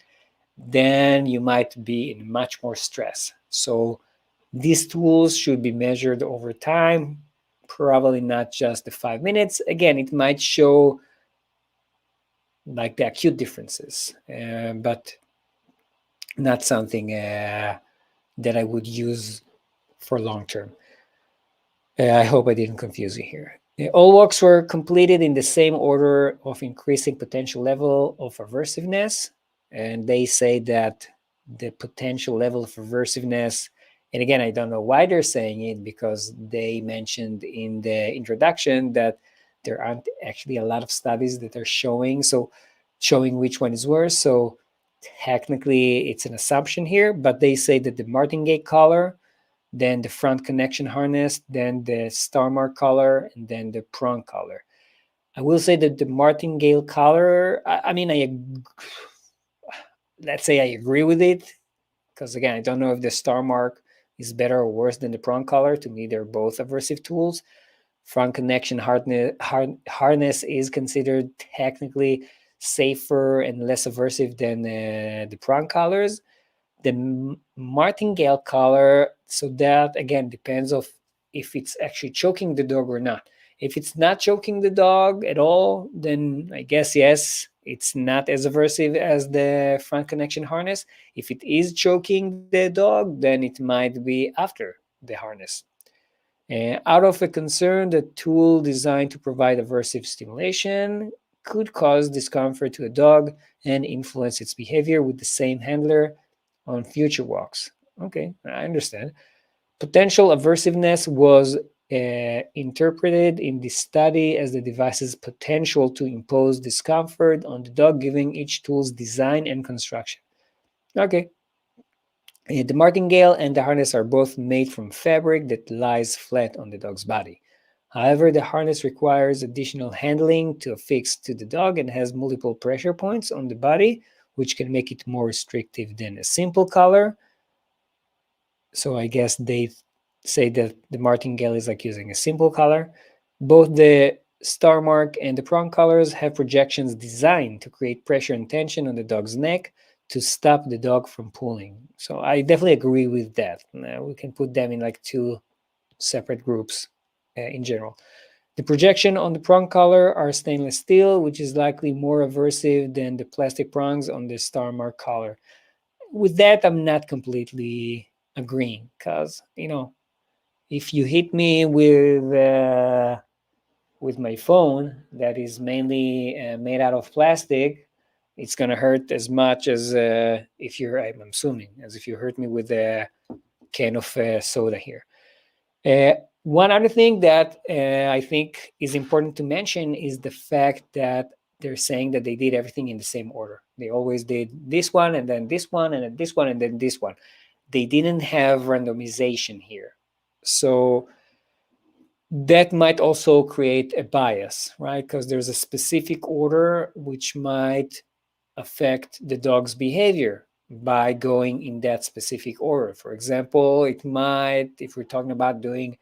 then you might be in much more stress. So these tools should be measured over time, probably not just the 5 minutes. Again, it might show like the acute differences, but not something that I would use for long term. I hope I didn't confuse you here. All walks were completed in the same order of increasing potential level of aversiveness. And they say that the potential level of aversiveness, and again, I don't know why they're saying it, because they mentioned in the introduction that there aren't actually a lot of studies that are showing which one is worse. So technically, it's an assumption here, but they say that the martingale collar, then the front connection harness, then the starmark collar, and then the prong collar. I will say that the martingale collar, let's say I agree with it, because again, I don't know if the starmark is better or worse than the prong collar. To me, they're both aversive tools. Front connection harness is considered technically safer and less aversive than the prong collars. The martingale collar, so that again depends of if it's actually choking the dog or not. If it's not choking the dog at all, then I guess yes, it's not as aversive as the front connection harness. If it is choking the dog, then it might be after the harness. Out of a concern, the tool designed to provide aversive stimulation could cause discomfort to a dog and influence its behavior with the same handler on future walks. Okay, I understand. Potential aversiveness was interpreted in this study as the device's potential to impose discomfort on the dog, given each tool's design and construction. Okay. The martingale and the harness are both made from fabric that lies flat on the dog's body. However, the harness requires additional handling to affix to the dog and has multiple pressure points on the body, which can make it more restrictive than a simple collar. So I guess they say that the martingale is like using a simple collar. Both the starmark and the prong collars have projections designed to create pressure and tension on the dog's neck to stop the dog from pulling. So I definitely agree with that. We can put them in like two separate groups in general. The projection on the prong collar are stainless steel, which is likely more aversive than the plastic prongs on the starmark collar. With that, I'm not completely agreeing, because if you hit me with my phone that is mainly made out of plastic, it's gonna hurt as much as if you're, I'm assuming, as if you hurt me with a can of soda here. One other thing that I think is important to mention is the fact that they're saying that they did everything in the same order. They always did this one, and then this one, and then this one, and then this one. They didn't have randomization here. So that might also create a bias, right? Because there's a specific order which might affect the dog's behavior by going in that specific order. For example, it might, if we're talking about doing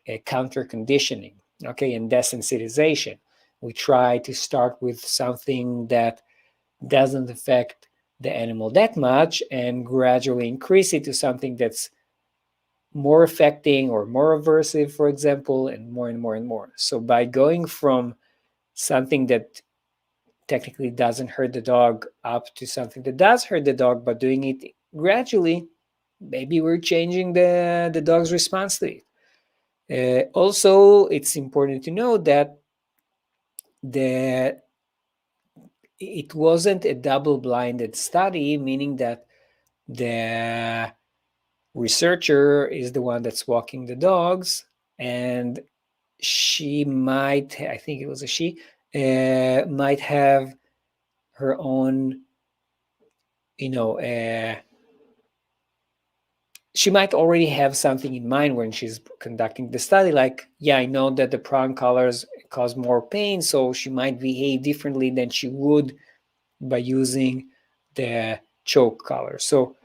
a counter conditioning, okay, and desensitization, we try to start with something that doesn't affect the animal that much and gradually increase it to something that's more affecting or more aversive, for example, and more and more and more. So by going from something that technically doesn't hurt the dog up to something that does hurt the dog, but doing it gradually, maybe we're changing the dog's response to it. Also, it's important to know that it wasn't a double-blinded study, meaning that the researcher is the one that's walking the dogs, and she might, I think it was a she, might have her own, she might already have something in mind when she's conducting the study, like, yeah, I know that the prong collars cause more pain, so she might behave differently than she would by using the choke collar. So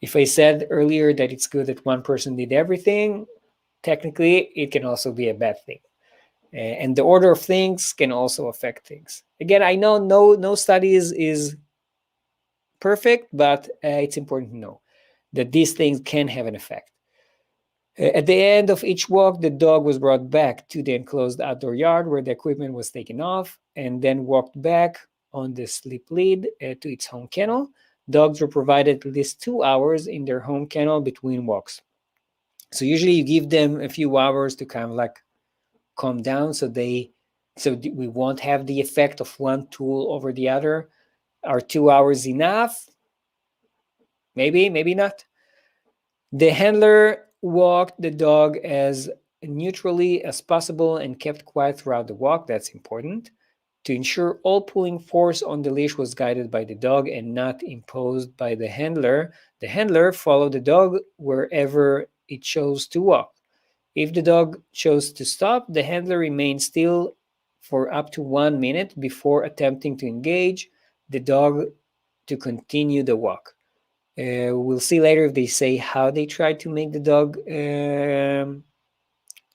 if I said earlier that it's good that one person did everything, technically it can also be a bad thing. And the order of things can also affect things. Again, I know no study is perfect, but it's important to know that these things can have an effect. At the end of each walk, the dog was brought back to the enclosed outdoor yard where the equipment was taken off and then walked back on the slip lead to its home kennel. Dogs were provided at least 2 hours in their home kennel between walks. So usually you give them a few hours to kind of like calm down, so we won't have the effect of one tool over the other. Are 2 hours enough? Maybe, maybe not. The handler walked the dog as neutrally as possible and kept quiet throughout the walk. That's important. To ensure all pulling force on the leash was guided by the dog and not imposed by the handler followed the dog wherever it chose to walk. If the dog chose to stop, the handler remained still for up to 1 minute before attempting to engage the dog to continue the walk. We'll see later if they say how they tried to make the dog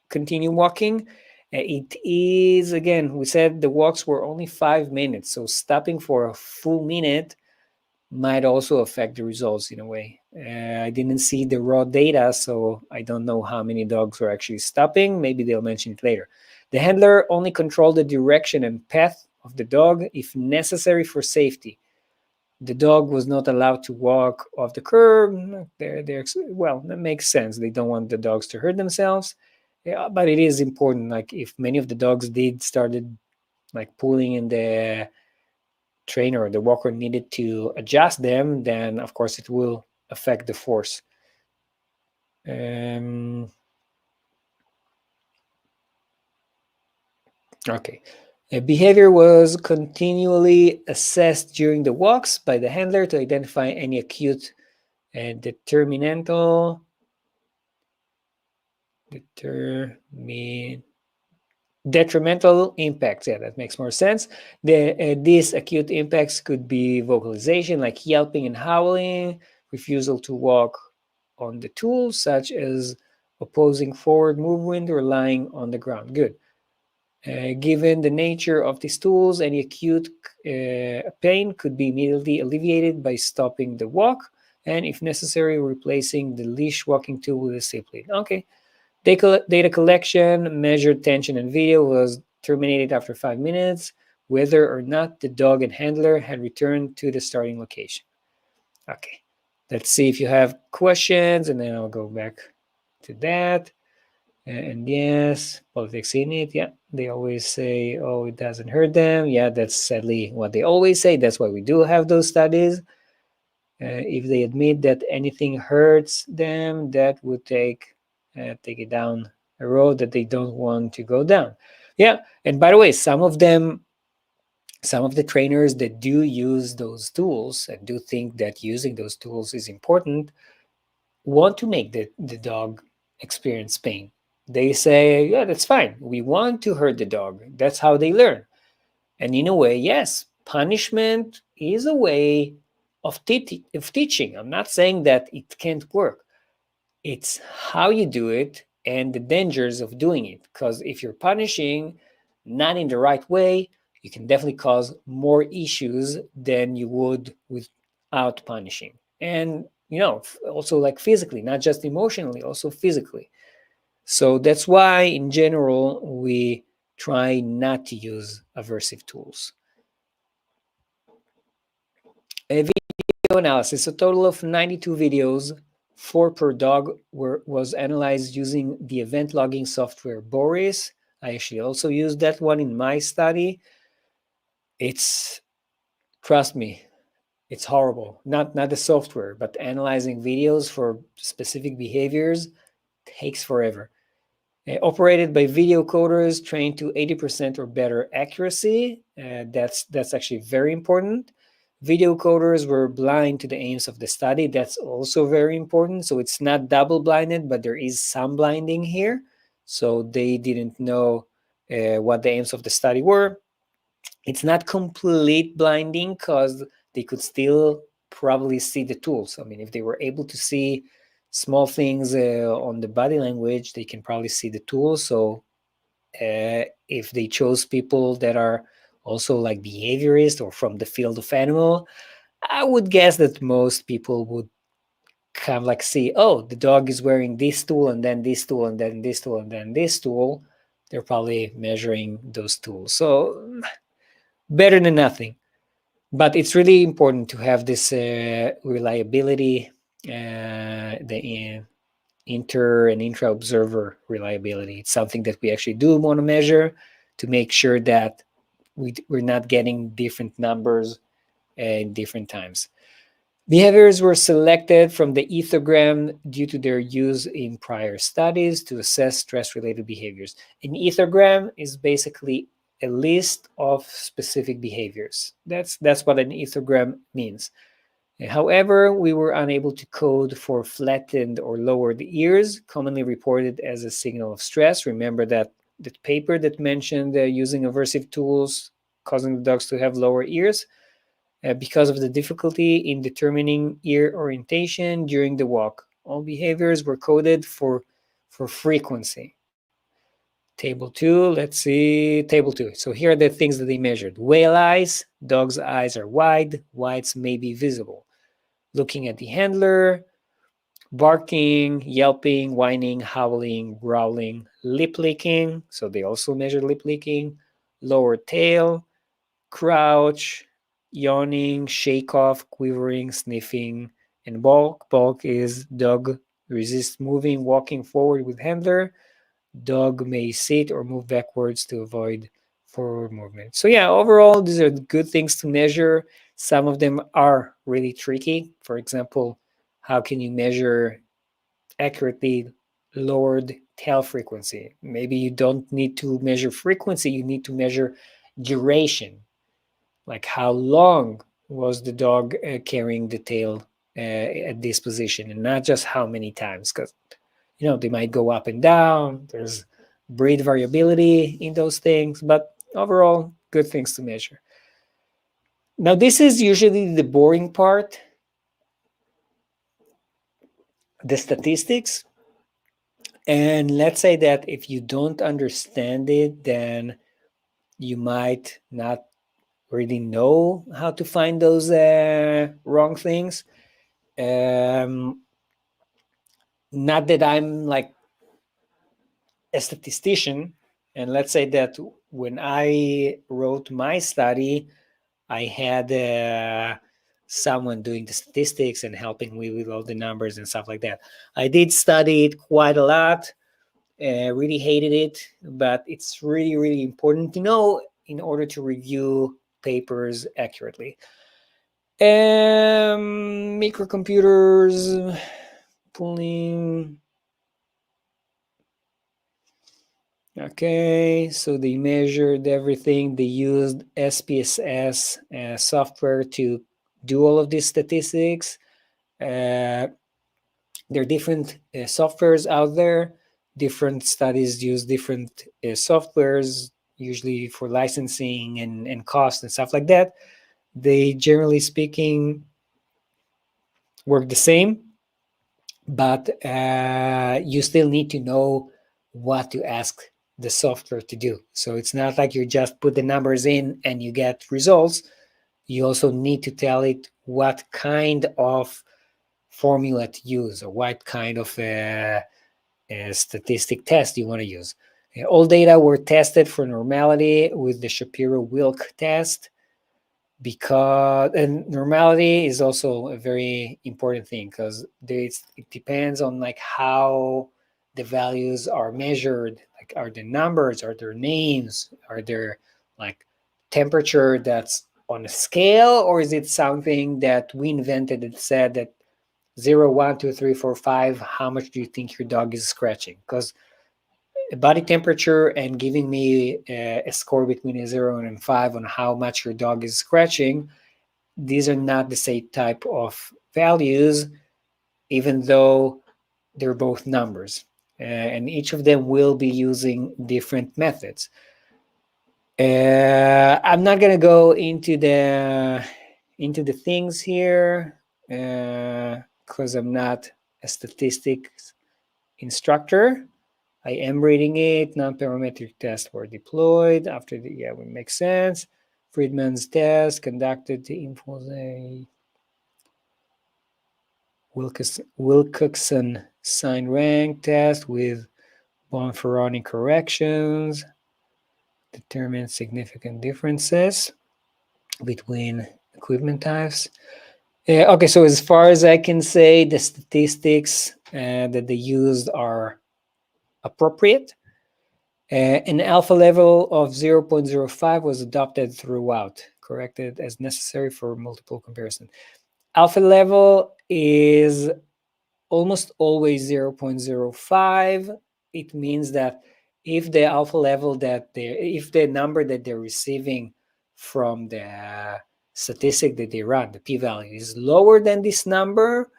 continue walking. It is, again, we said the walks were only 5 minutes, so stopping for a full minute might also affect the results in a way. I didn't see the raw data, so I don't know how many dogs were actually stopping. Maybe they'll mention it later. The handler only controlled the direction and path of the dog if necessary for safety. The dog was not allowed to walk off the curb. Well, that makes sense. They don't want the dogs to hurt themselves. Yeah, but it is important. Like if many of the dogs started like pulling in the trainer or the walker needed to adjust them, then of course it will affect the force. Okay. Behavior was continually assessed during the walks by the handler to identify any acute and detrimental impacts. Yeah, that makes more sense. These acute impacts could be vocalization, like yelping and howling, refusal to walk on the tools, such as opposing forward movement or lying on the ground. Good. Given the nature of these tools, any acute pain could be immediately alleviated by stopping the walk and, if necessary, replacing the leash walking tool with a slip lead. Okay. Data collection, measured tension and video was terminated after 5 minutes, whether or not the dog and handler had returned to the starting location. Okay, let's see if you have questions, and then I'll go back to that. And yes, politics in it. Yeah, they always say, oh, it doesn't hurt them. Yeah, that's sadly what they always say. That's why we do have those studies. If they admit that anything hurts them, that would take it down a road that they don't want to go down. Yeah, and by the way, some of the trainers that do use those tools and do think that using those tools is important want to make the dog experience pain. They say, yeah, that's fine. We want to hurt the dog. That's how they learn. And in a way, yes, punishment is a way of teaching. I'm not saying that it can't work. It's how you do it and the dangers of doing it. Because if you're punishing not in the right way, you can definitely cause more issues than you would without punishing. And, also like physically, not just emotionally, also physically. So that's why, in general, we try not to use aversive tools. A video analysis, a total of 92 videos, 4 per dog, was analyzed using the event logging software Boris. I actually also used that one in my study. Trust me, it's horrible. Not the software, but analyzing videos for specific behaviors takes forever. Operated by video coders trained to 80% or better accuracy. That's actually very important. Video coders were blind to the aims of the study. That's also very important. So it's not double blinded, but there is some blinding here. So they didn't know what the aims of the study were. It's not complete blinding because they could still probably see the tools. I mean, if they were able to see small things on the body language, they can probably see the tools. So if they chose people that are also like behaviorists or from the field of animal, I would guess that most people would kind of like see, oh, the dog is wearing this tool and then this tool and then this tool and then this tool. They're probably measuring those tools. So better than nothing. But it's really important to have this reliability, the inter and intra observer reliability. It's something that we actually do want to measure to make sure that we're not getting different numbers in different times. Behaviors were selected from the ethogram due to their use in prior studies to assess stress-related behaviors. An ethogram is basically a list of specific behaviors. That's what an ethogram means. However, we were unable to code for flattened or lowered ears, commonly reported as a signal of stress. Remember that paper that mentioned using aversive tools causing the dogs to have lower ears? Because of the difficulty in determining ear orientation during the walk. All behaviors were coded for frequency. Table 2, let's see, table 2. So here are the things that they measured. Whale eyes, dog's eyes are wide, whites may be visible. Looking at the handler, barking, yelping, whining, howling, growling, lip licking. So they also measured lip licking. Lower tail, crouch, yawning, shake off, quivering, sniffing, and balk. Balk is dog resists moving, walking forward with handler. Dog may sit or move backwards to avoid forward movement. So yeah, overall, these are good things to measure. Some of them are really tricky. For example, how can you measure accurately lowered tail frequency? Maybe you don't need to measure frequency, you need to measure duration. Like how long was the dog carrying the tail at this position, and not just how many times, because they might go up and down. There's breed variability in those things, but overall, good things to measure. Now, this is usually the boring part, the statistics. And let's say that if you don't understand it, then you might not really know how to find those wrong things. Not that I'm like a statistician, and let's say that when I wrote my study, I had someone doing the statistics and helping me with all the numbers and stuff like that. I did study it quite a lot, really hated it, but it's really, really important to know in order to review papers accurately. Microcomputers, pulling. Okay, so they measured everything. They used SPSS software to do all of these statistics. There are different softwares out there. Different studies use different softwares, usually for licensing and cost and stuff like that. They, generally speaking, work the same, but you still need to know what to ask the software to do. So it's not like you just put the numbers in and you get results. You also need to tell it what kind of formula to use or what kind of a statistic test you want to use. All data were tested for normality with the Shapiro-Wilk test, because, and normality is also a very important thing, because it depends on like how the values are measured. Like, are the numbers, are there names, are there like temperature that's on a scale, or is it something that we invented that said that 0, 1, 2, 3, 4, 5, how much do you think your dog is scratching? Because body temperature and giving me a score between a 0 and a 5 on how much your dog is scratching these are not the same type of values, even though they're both numbers. And each of them will be using different methods. I'm not gonna go into the things here because I'm not a statistics instructor. I am reading it. Non-parametric tests were deployed after the it makes sense. Friedman's test conducted to impose a Wilcoxon sign rank test with Bonferroni corrections. Determine significant differences between equipment types. Okay, so as far as I can say, the statistics that they used are appropriate. An alpha level of 0.05 was adopted throughout, corrected as necessary for multiple comparison. Alpha level is almost always 0.05. It means that if the alpha level if the number that they're receiving from the statistic that they run, the p-value, is lower than this number,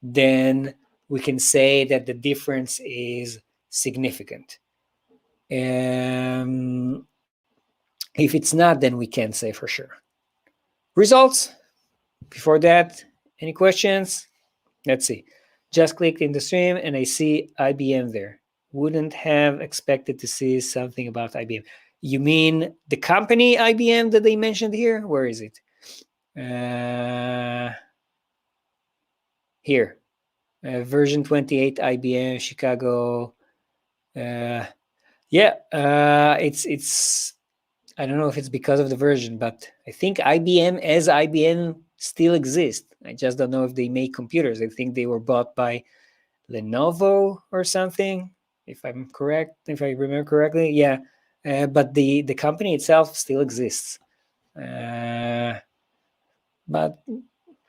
then we can say that the difference is significant. If it's not, then we can't say for sure. Results. Before that, any questions? Let's see. Just clicked in the stream and I see IBM there. Wouldn't have expected to see something about IBM. You mean the company IBM that they mentioned here? Where is it? Here. Version 28 IBM Chicago. It's I don't know if it's because of the version, but I think IBM as IBM still exists. I just don't know if they make computers. I think they were bought by Lenovo or something, if I'm correct, if I remember correctly. Yeah, but the company itself still exists. But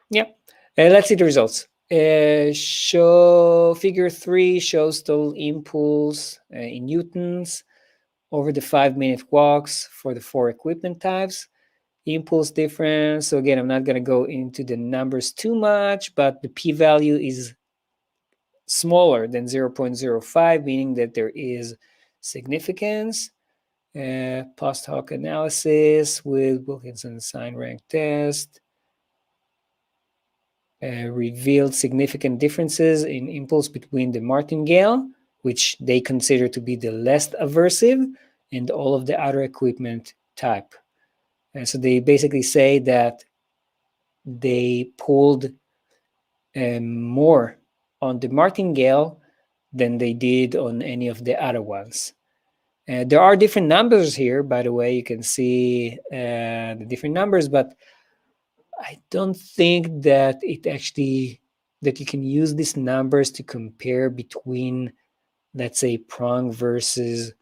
yeah, let's see the results. Show figure 3 shows total impulse in newtons over the 5-minute walks for the 4 equipment types. Impulse difference. So again, I'm not going to go into the numbers too much, but the p-value is smaller than 0.05, meaning that there is significance. Post hoc analysis with Wilkinson sign rank test revealed significant differences in impulse between the martingale, which they consider to be the less aversive, and all of the other equipment type. And so they basically say that they pulled more on the martingale than they did on any of the other ones. There are different numbers here, by the way. You can see the different numbers, but I don't think that that you can use these numbers to compare between, let's say, prong versus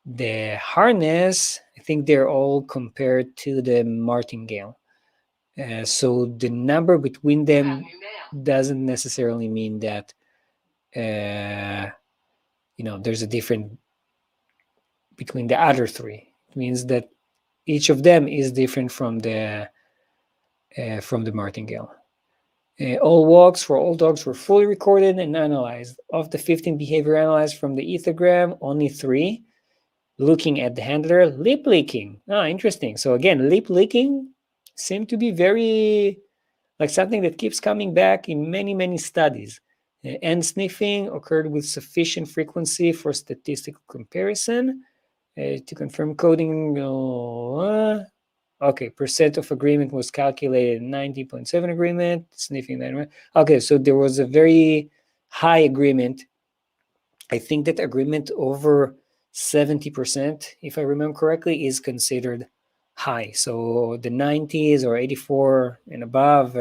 the harness. I think they're all compared to the martingale. So the number between them doesn't necessarily mean that there's a difference between the other 3. It means that each of them is different from the martingale. All walks for all dogs were fully recorded and analyzed. Of the 15 behavior analyzed from the ethogram, only 3 looking at the handler. Lip licking. Interesting. So again, lip licking seemed to be very like something that keeps coming back in many, many studies. And sniffing occurred with sufficient frequency for statistical comparison. To confirm coding, okay, percent of agreement was calculated 90.7 agreement, sniffing 9. Okay, so there was a very high agreement. I think that agreement over 70%, if I remember correctly, is considered high. So the 90s or 84 and above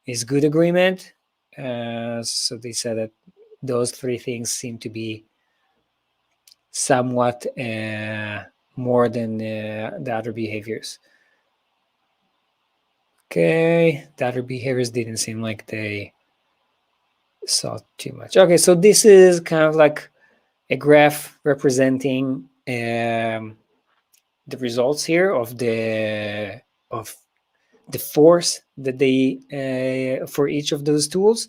is good agreement. So they said that those 3 things seem to be somewhat more than the other behaviors. Okay, the other behaviors didn't seem like they saw too much. Okay, so this is kind of like a graph representing the results here of the force that they for each of those tools.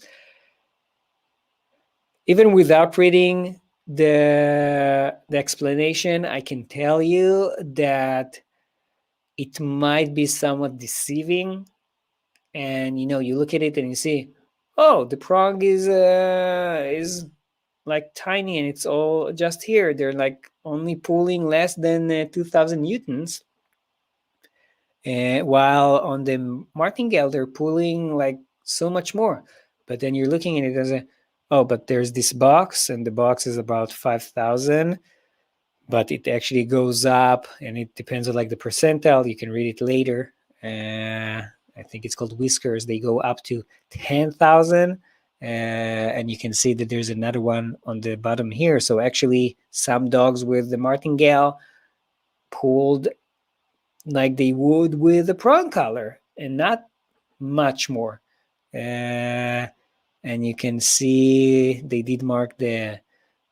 Even without reading the explanation, I can tell you that it might be somewhat deceiving. And you look at it and you see, oh, the prong is like tiny, and it's all just here. They're like only pulling less than 2,000 newtons, while on the martingale they're pulling like so much more. But then you're looking at it as but there's this box, and the box is about 5,000, but it actually goes up, and it depends on like the percentile. You can read it later. I think it's called whiskers. They go up to 10,000. And you can see that there's another one on the bottom here. So actually, some dogs with the martingale pulled like they would with the prong collar, and not much more. And you can see they did mark the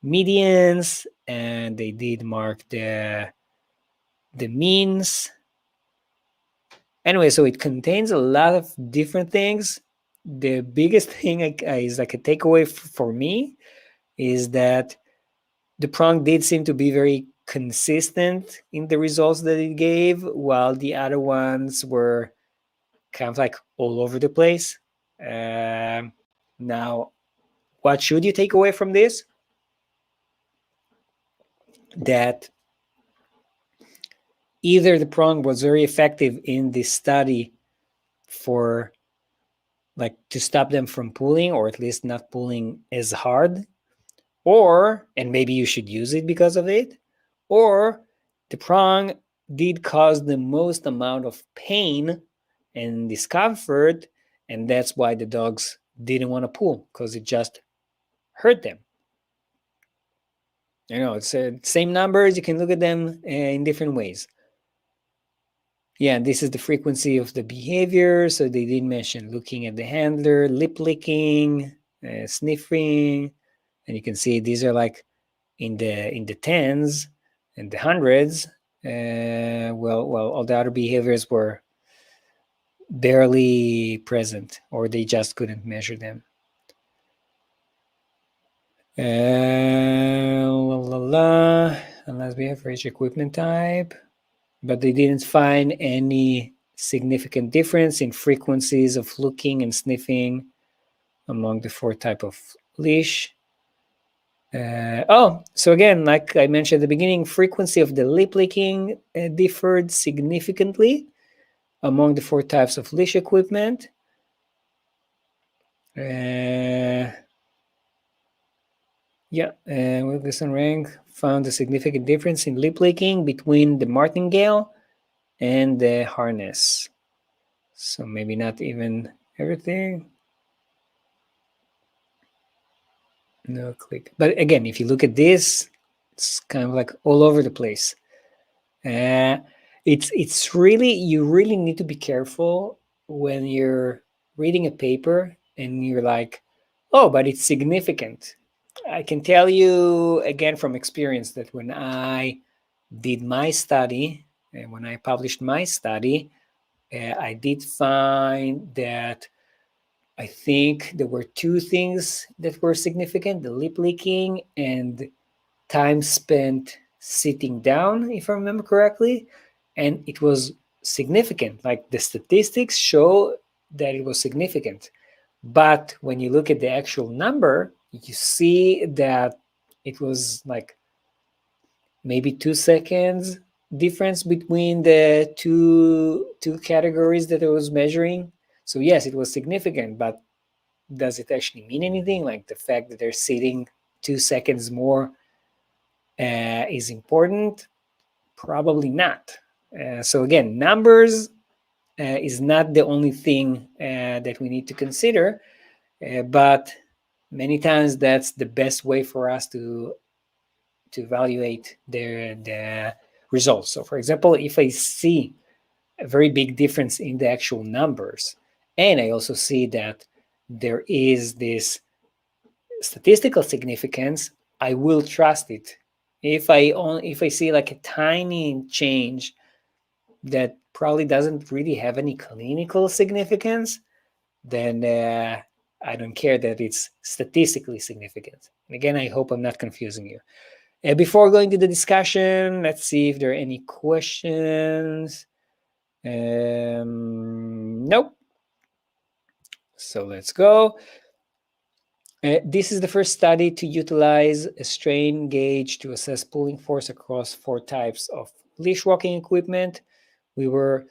medians, and they did mark the means. Anyway, so it contains a lot of different things. The biggest thing is like a takeaway for me is that the prong did seem to be very consistent in the results that it gave, while the other ones were kind of like all over the place. Now, what should you take away from this? That either the prong was very effective in this study for like to stop them from pulling, or at least not pulling as hard, and maybe you should use it because of it, or the prong did cause the most amount of pain and discomfort, and that's why the dogs didn't want to pull, because it just hurt them. It's the same numbers. You can look at them in different ways. Yeah, this is the frequency of the behavior. So they did mention looking at the handler, lip licking, sniffing, and you can see these are like in the tens and the hundreds. Well, all the other behaviors were barely present, or they just couldn't measure them. Unless we have for each equipment type. But they didn't find any significant difference in frequencies of looking and sniffing among the 4 types of leash. So again, like I mentioned at the beginning, frequency of the lip licking differed significantly among the 4 types of leash equipment. Wilkinson Rank found a significant difference in lip licking between the martingale and the harness. So maybe not even everything. No click. But again, if you look at this, it's kind of like all over the place. It's really, you really need to be careful when you're reading a paper and you're like, oh, but it's significant. I can tell you again from experience that when I did my study and when I published my study, I did find that I think there were 2 things that were significant: the lip licking and time spent sitting down, if I remember correctly. And it was significant. Like the statistics show that it was significant. But when you look at the actual number, you see that it was like maybe 2 seconds difference between the two categories that I was measuring. So yes, it was significant, but does it actually mean anything? Like the fact that they're sitting 2 seconds more is important? Probably not. So again, numbers is not the only thing that we need to consider, but many times that's the best way for us to evaluate the results. So for example, if I see a very big difference in the actual numbers, and I also see that there is this statistical significance, I will trust it. If I see like a tiny change that probably doesn't really have any clinical significance, then I don't care that it's statistically significant. And again, I hope I'm not confusing you. Before going to the discussion, let's see if there are any questions. Nope. So let's go. This is the first study to utilize a strain gauge to assess pulling force across 4 types of leash walking equipment. We were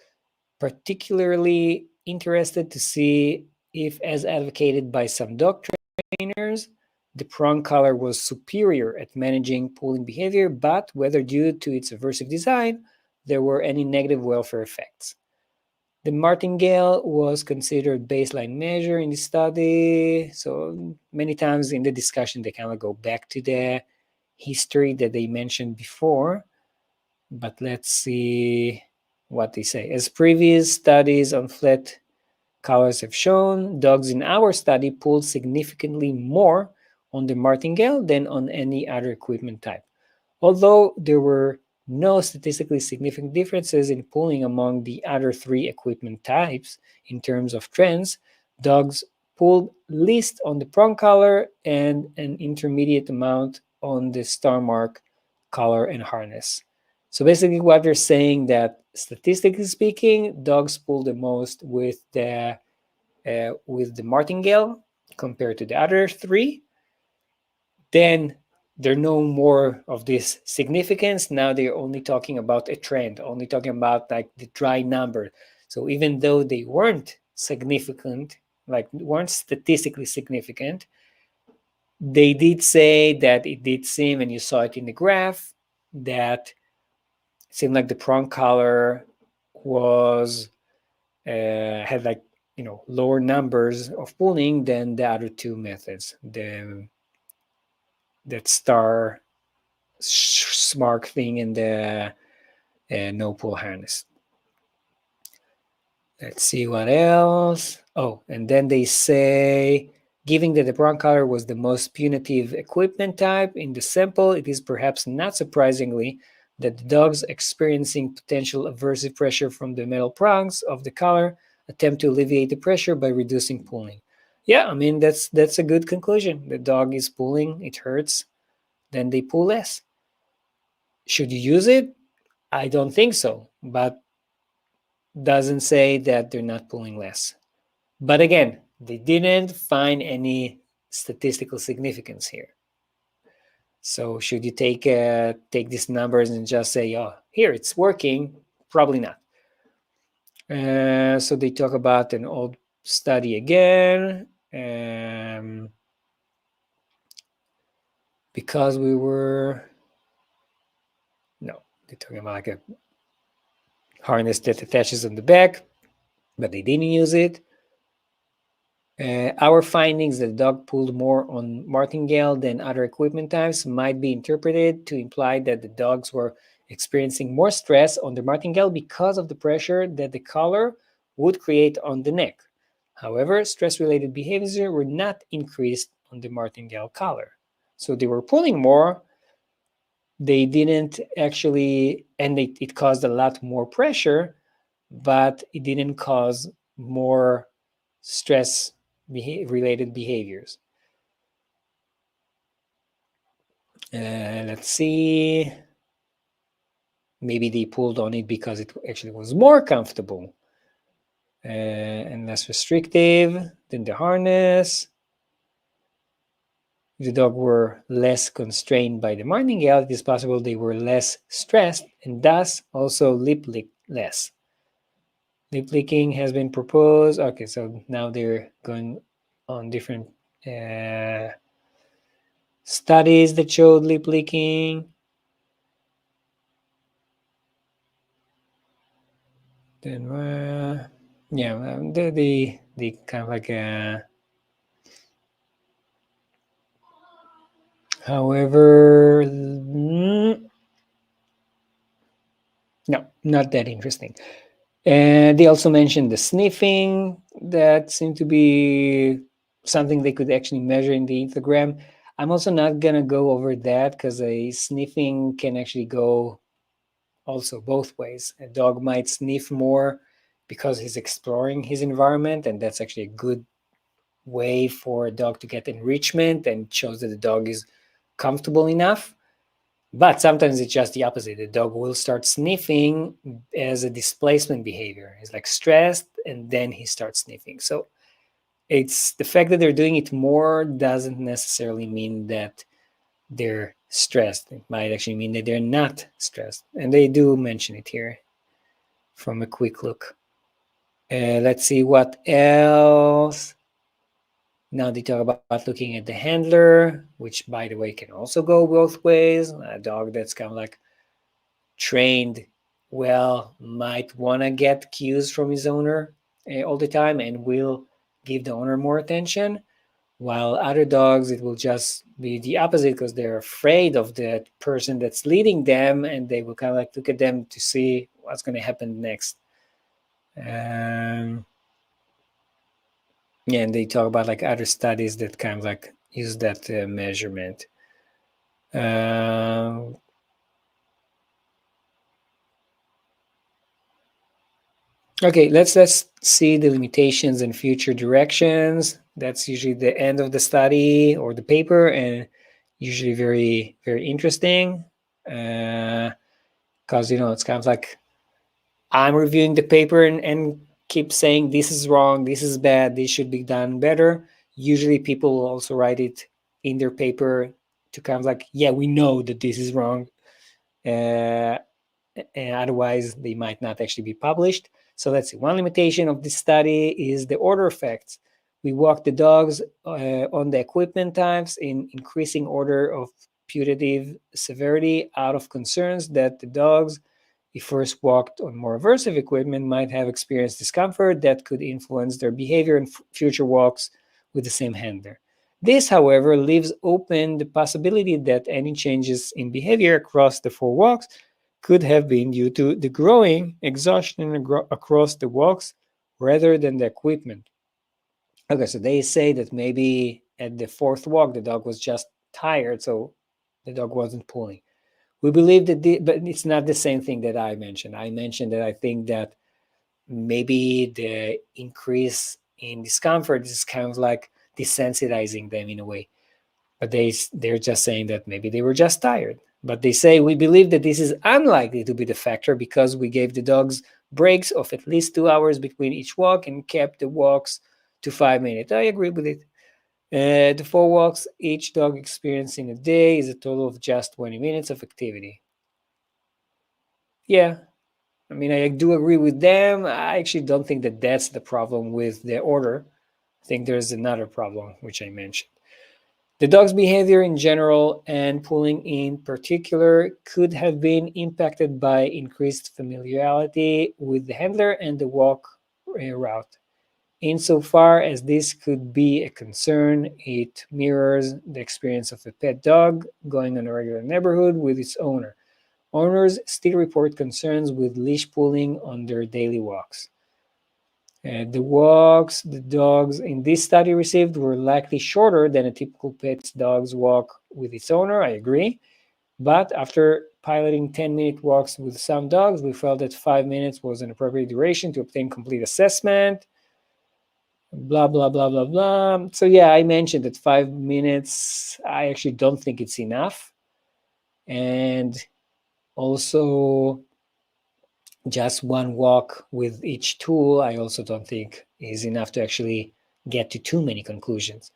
particularly interested to see if, as advocated by some dog trainers, the prong collar was superior at managing pulling behavior, but whether due to its aversive design, there were any negative welfare effects. The martingale was considered baseline measure in the study. So many times in the discussion, they kind of go back to the history that they mentioned before. But let's see what they say. As previous studies on flat collars have shown, dogs in our study pulled significantly more on the martingale than on any other equipment type. Although there were no statistically significant differences in pulling among the other 3 equipment types in terms of trends, dogs pulled least on the prong collar and an intermediate amount on the starmark collar and harness. So basically what they're saying that statistically speaking, dogs pull the most with the martingale compared to the other 3. Then there's no more of this significance. Now they're only talking about a trend, only talking about like the dry number. So even though they weren't significant, like weren't statistically significant, they did say that it did seem, and you saw it in the graph, that it seemed like the prong collar was had like lower numbers of pulling than the other 2 methods. That star smart thing in the no pull harness. Let's see what else. Oh, and then they say, given that the prong collar was the most punitive equipment type in the sample, it is perhaps not surprisingly that the dogs experiencing potential aversive pressure from the metal prongs of the collar attempt to alleviate the pressure by reducing pulling. Yeah, I mean, that's a good conclusion. The dog is pulling, it hurts, then they pull less. Should you use it? I don't think so, but doesn't say that they're not pulling less. But again, they didn't find any statistical significance here. So should you take these numbers and just say, oh, here, it's working? Probably not. So they talk about an old study again. Because we were... No, they're talking about like a harness that attaches on the back, but they didn't use it. Our findings that the dog pulled more on martingale than other equipment types might be interpreted to imply that the dogs were experiencing more stress on the martingale because of the pressure that the collar would create on the neck. However, stress-related behaviors were not increased on the martingale collar. So they were pulling more. They didn't actually, and it caused a lot more pressure, but it didn't cause more stress related behaviors. Let's see. Maybe they pulled on it because it actually was more comfortable and less restrictive than the harness. If the dog were less constrained by the martingale, it is possible they were less stressed and thus also lip licked less. Lip licking has been proposed. Okay, so now they're going on different studies that showed lip licking. Then, yeah, the kind of like however, no, not that interesting. And they also mentioned the sniffing that seemed to be something they could actually measure in the ethogram. I'm also not gonna go over that because a sniffing can actually go also both ways. A dog might sniff more because he's exploring his environment, and that's actually a good way for a dog to get enrichment and shows that the dog is comfortable enough. But sometimes it's just the opposite. The dog will start sniffing as a displacement behavior. He's like stressed and then he starts sniffing. So it's the fact that they're doing it more doesn't necessarily mean that they're stressed. It might actually mean that they're not stressed. And they do mention it here from a quick look. Let's see what else. Now they talk about looking at the handler, which by the way can also go both ways. A dog that's kind of like trained well might want to get cues from his owner all the time and will give the owner more attention, while other dogs it will just be the opposite because they're afraid of the person that's leading them and they will kind of like look at them to see what's going to happen next. Yeah, and they talk about like other studies that kind of like use that measurement. Okay, let's see the limitations and future directions. That's usually the end of the study or the paper, and usually very very interesting. Because it's kind of like I'm reviewing the paper and keep saying this is wrong, this is bad, this should be done better. Usually, people will also write it in their paper to kind of like, yeah, we know that this is wrong. And otherwise they might not actually be published. So let's see. One limitation of this study is the order effects. We walk the dogs on the equipment types in increasing order of putative severity out of concerns that the dogs, if first walked on more aversive equipment, might have experienced discomfort that could influence their behavior in future walks with the same handler. This, however, leaves open the possibility that any changes in behavior across the 4 walks could have been due to the growing exhaustion across the walks rather than the equipment. Okay, so they say that maybe at the 4th walk the dog was just tired, so the dog wasn't pulling. We believe that, but it's not the same thing that I mentioned. I mentioned that I think that maybe the increase in discomfort is kind of like desensitizing them in a way. But they're just saying that maybe they were just tired. But they say we believe that this is unlikely to be the factor because we gave the dogs breaks of at least 2 hours between each walk and kept the walks to 5 minutes. I agree with it. The 4 walks each dog experiences in a day is a total of just 20 minutes of activity. Yeah, I mean, I do agree with them. I actually don't think that that's the problem with the order. I think there's another problem, which I mentioned. The dog's behavior in general and pulling in particular could have been impacted by increased familiarity with the handler and the walk route. Insofar as this could be a concern, it mirrors the experience of a pet dog going on a regular neighborhood with its owner. Owners still report concerns with leash pulling on their daily walks. The walks the dogs in this study received were likely shorter than a typical pet dog's walk with its owner, I agree. But after piloting 10-minute walks with some dogs, we felt that 5 minutes was an appropriate duration to obtain complete assessment. Blah, blah, blah, blah, blah. So, yeah, I mentioned that 5 minutes, I actually don't think it's enough. And also, just one walk with each tool, I also don't think is enough to actually get to too many conclusions.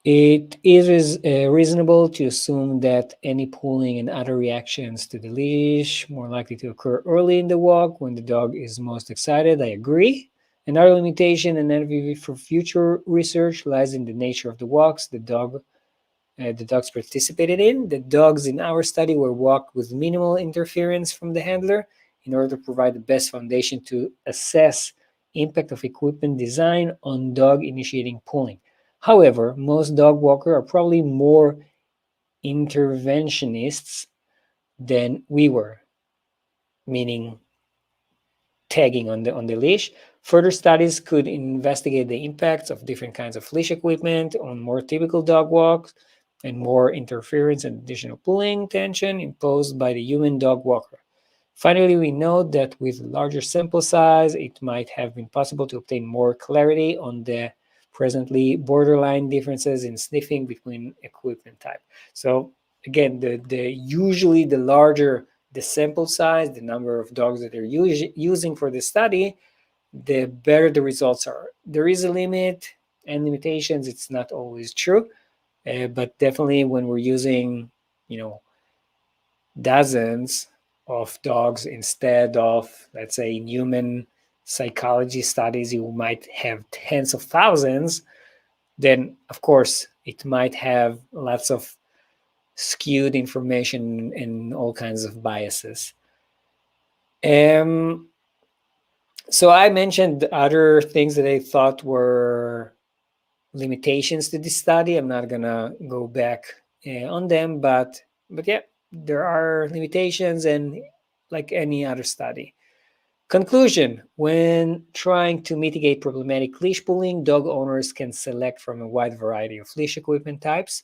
It is reasonable to assume that any pulling and other reactions to the leash more likely to occur early in the walk when the dog is most excited. I agree. Another limitation and envy for future research lies in the nature of the walks the dogs participated in. The dogs in our study were walked with minimal interference from the handler in order to provide the best foundation to assess impact of equipment design on dog initiating pulling. However, most dog walkers are probably more interventionists than we were, meaning tagging on the leash. Further studies could investigate the impacts of different kinds of leash equipment on more typical dog walks and more interference and additional pulling tension imposed by the human dog walker. Finally, we note that with larger sample size, it might have been possible to obtain more clarity on the presently borderline differences in sniffing between equipment type. So again, usually the larger the sample size, the number of dogs that they're using for the study, the better the results are. There is a limit and limitations. It's not always true, but definitely when we're using, dozens of dogs instead of, let's say, in human psychology studies, you might have tens of thousands, then of course it might have lots of skewed information and all kinds of biases. So I mentioned other things that I thought were limitations to this study. I'm not gonna go back on them, but yeah, there are limitations, and like any other study. Conclusion: when trying to mitigate problematic leash pulling, dog owners can select from a wide variety of leash equipment types.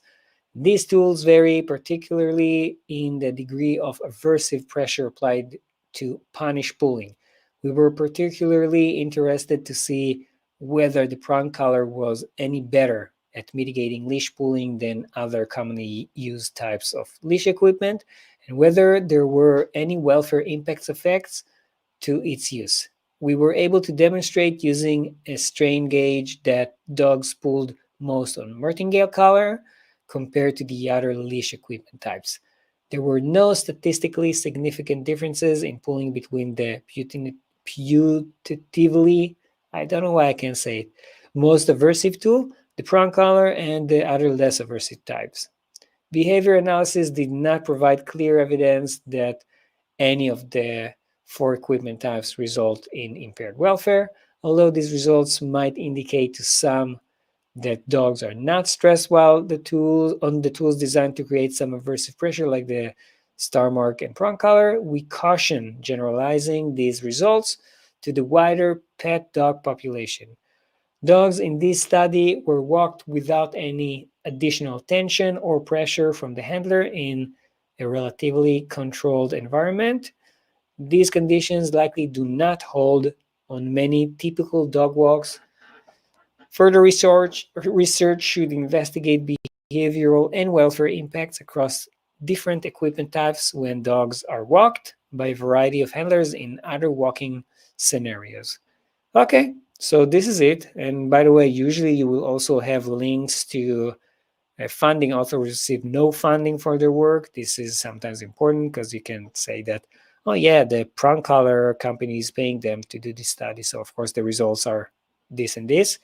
These tools vary particularly in the degree of aversive pressure applied to punish pulling. We were particularly interested to see whether the prong collar was any better at mitigating leash pulling than other commonly used types of leash equipment, and whether there were any welfare impacts effects to its use. We were able to demonstrate using a strain gauge that dogs pulled most on martingale collar compared to the other leash equipment types. There were no statistically significant differences in pulling between the putatively, I don't know why I can't say it, most aversive tool, the prong collar, and the other less aversive types. Behavior analysis did not provide clear evidence that any of the four equipment types result in impaired welfare, although these results might indicate to some that dogs are not stressed while the tools designed to create some aversive pressure like the starmark and prong collar. We caution generalizing these results to the wider pet dog population. Dogs in this study were walked without any additional tension or pressure from the handler in a relatively controlled environment. These conditions likely do not hold on many typical dog walks. Further research should investigate behavioral and welfare impacts across different equipment types when dogs are walked by a variety of handlers in other walking scenarios. Okay, so this is it. And by the way, usually you will also have links to funding. Authors receive no funding for their work. This is sometimes important because you can say that, oh yeah, the prong collar company is paying them to do this study. So of course the results are this and this.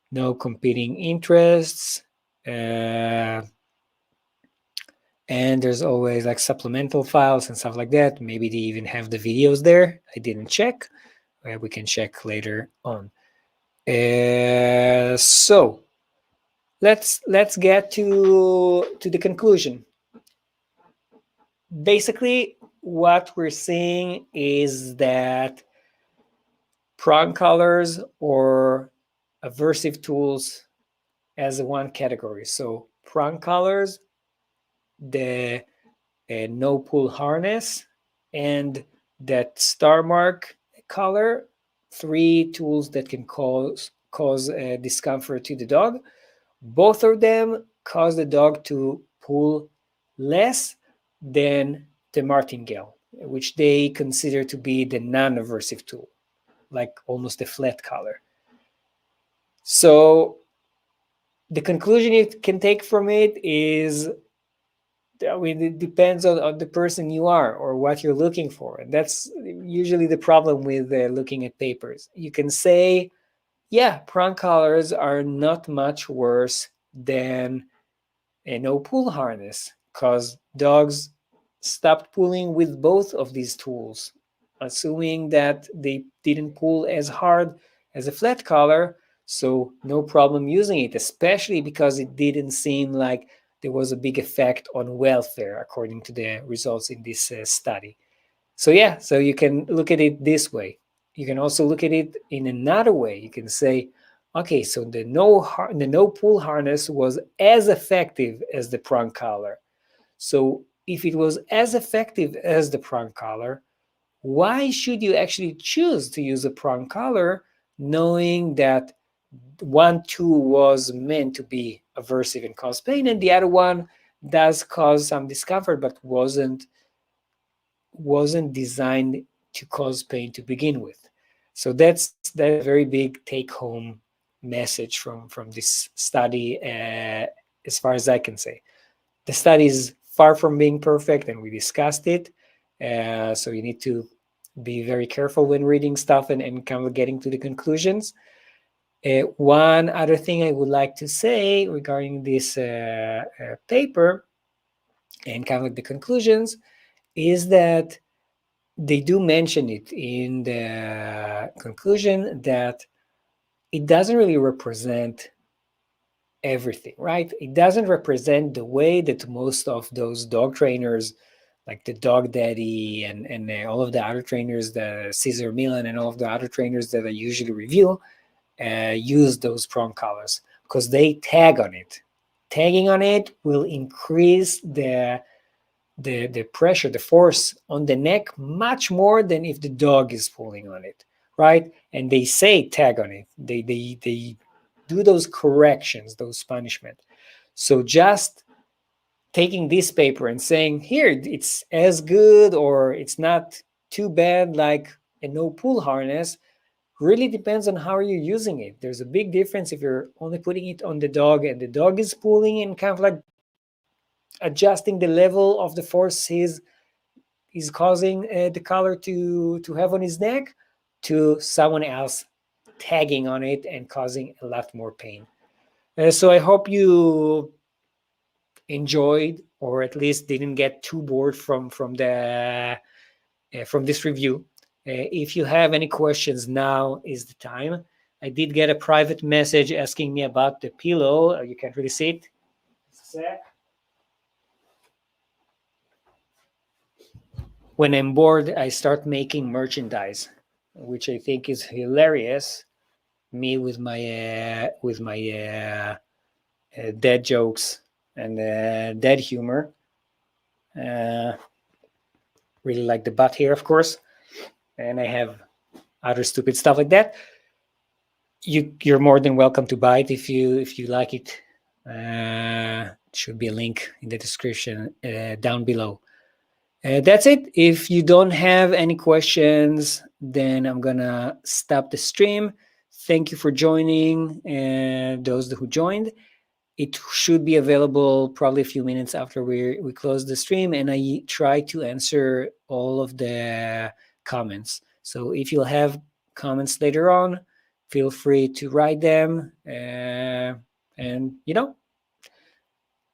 No competing interests. And there's always like supplemental files and stuff like that. Maybe they even have the videos there. I didn't check. We can check later on. So let's get to the conclusion. Basically, what we're seeing is that prong collars or aversive tools as one category. So prong collars, the no pull harness, and that starmark collar, three tools that can cause discomfort to the dog. Both of them cause the dog to pull less than the martingale, which they consider to be the non-aversive tool, like almost a flat collar. So the conclusion you can take from it is, I mean, it depends on the person you are or what you're looking for. And that's usually the problem with looking at papers. You can say, yeah, prong collars are not much worse than a no pull harness because dogs stopped pulling with both of these tools, assuming that they didn't pull as hard as a flat collar, so no problem using it, especially because it didn't seem like there was a big effect on welfare according to the results in this study. So yeah, so you can look at it this way. You can also look at it in another way. You can say, Okay, so the no pull harness was as effective as the prong collar. So if it was as effective as the prong collar, why should you actually choose to use a prong collar, knowing that one tool was meant to be aversive and cause pain, and the other one does cause some discomfort, but wasn't designed to cause pain to begin with. So that's a very big take-home message from this study, as far as I can say. The study is far from being perfect, and we discussed it. So you need to be very careful when reading stuff and kind of getting to the conclusions. One other thing I would like to say regarding this paper and kind of the conclusions is that they do mention it in the conclusion that it doesn't really represent everything, right? It doesn't represent the way that most of those dog trainers, like the Dog Daddy and all of the other trainers, the Caesar Milan and all of the other trainers that I usually review, use those prong collars, because they tag on it. Tagging on it will increase the pressure, the force on the neck much more than if the dog is pulling on it, right? And they say tag on it. They do those corrections, those punishment. So just taking this paper and saying, here, it's as good or it's not too bad like a no pull harness, really depends on how you're using it. There's a big difference if you're only putting it on the dog and the dog is pulling and kind of like adjusting the level of the force he's causing the collar to have on his neck, to someone else tagging on it and causing a lot more pain. So I hope you enjoyed, or at least didn't get too bored from this review. If you have any questions, now is the time. I did get a private message asking me about the pillow. You can't really see it. When I'm bored, I start making merchandise, which I think is hilarious. Me with my dead jokes and dead humor. Really like the butt here, of course, and I have other stupid stuff like that. You're more than welcome to buy it if you like it. Should be a link in the description down below. That's it. If you don't have any questions, then I'm gonna stop the stream. Thank you for joining, and those who joined. It should be available probably a few minutes after we close the stream, and I try to answer all of the comments. So if you'll have comments later on, feel free to write them, and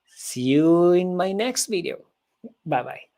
see you in my next video. Bye bye.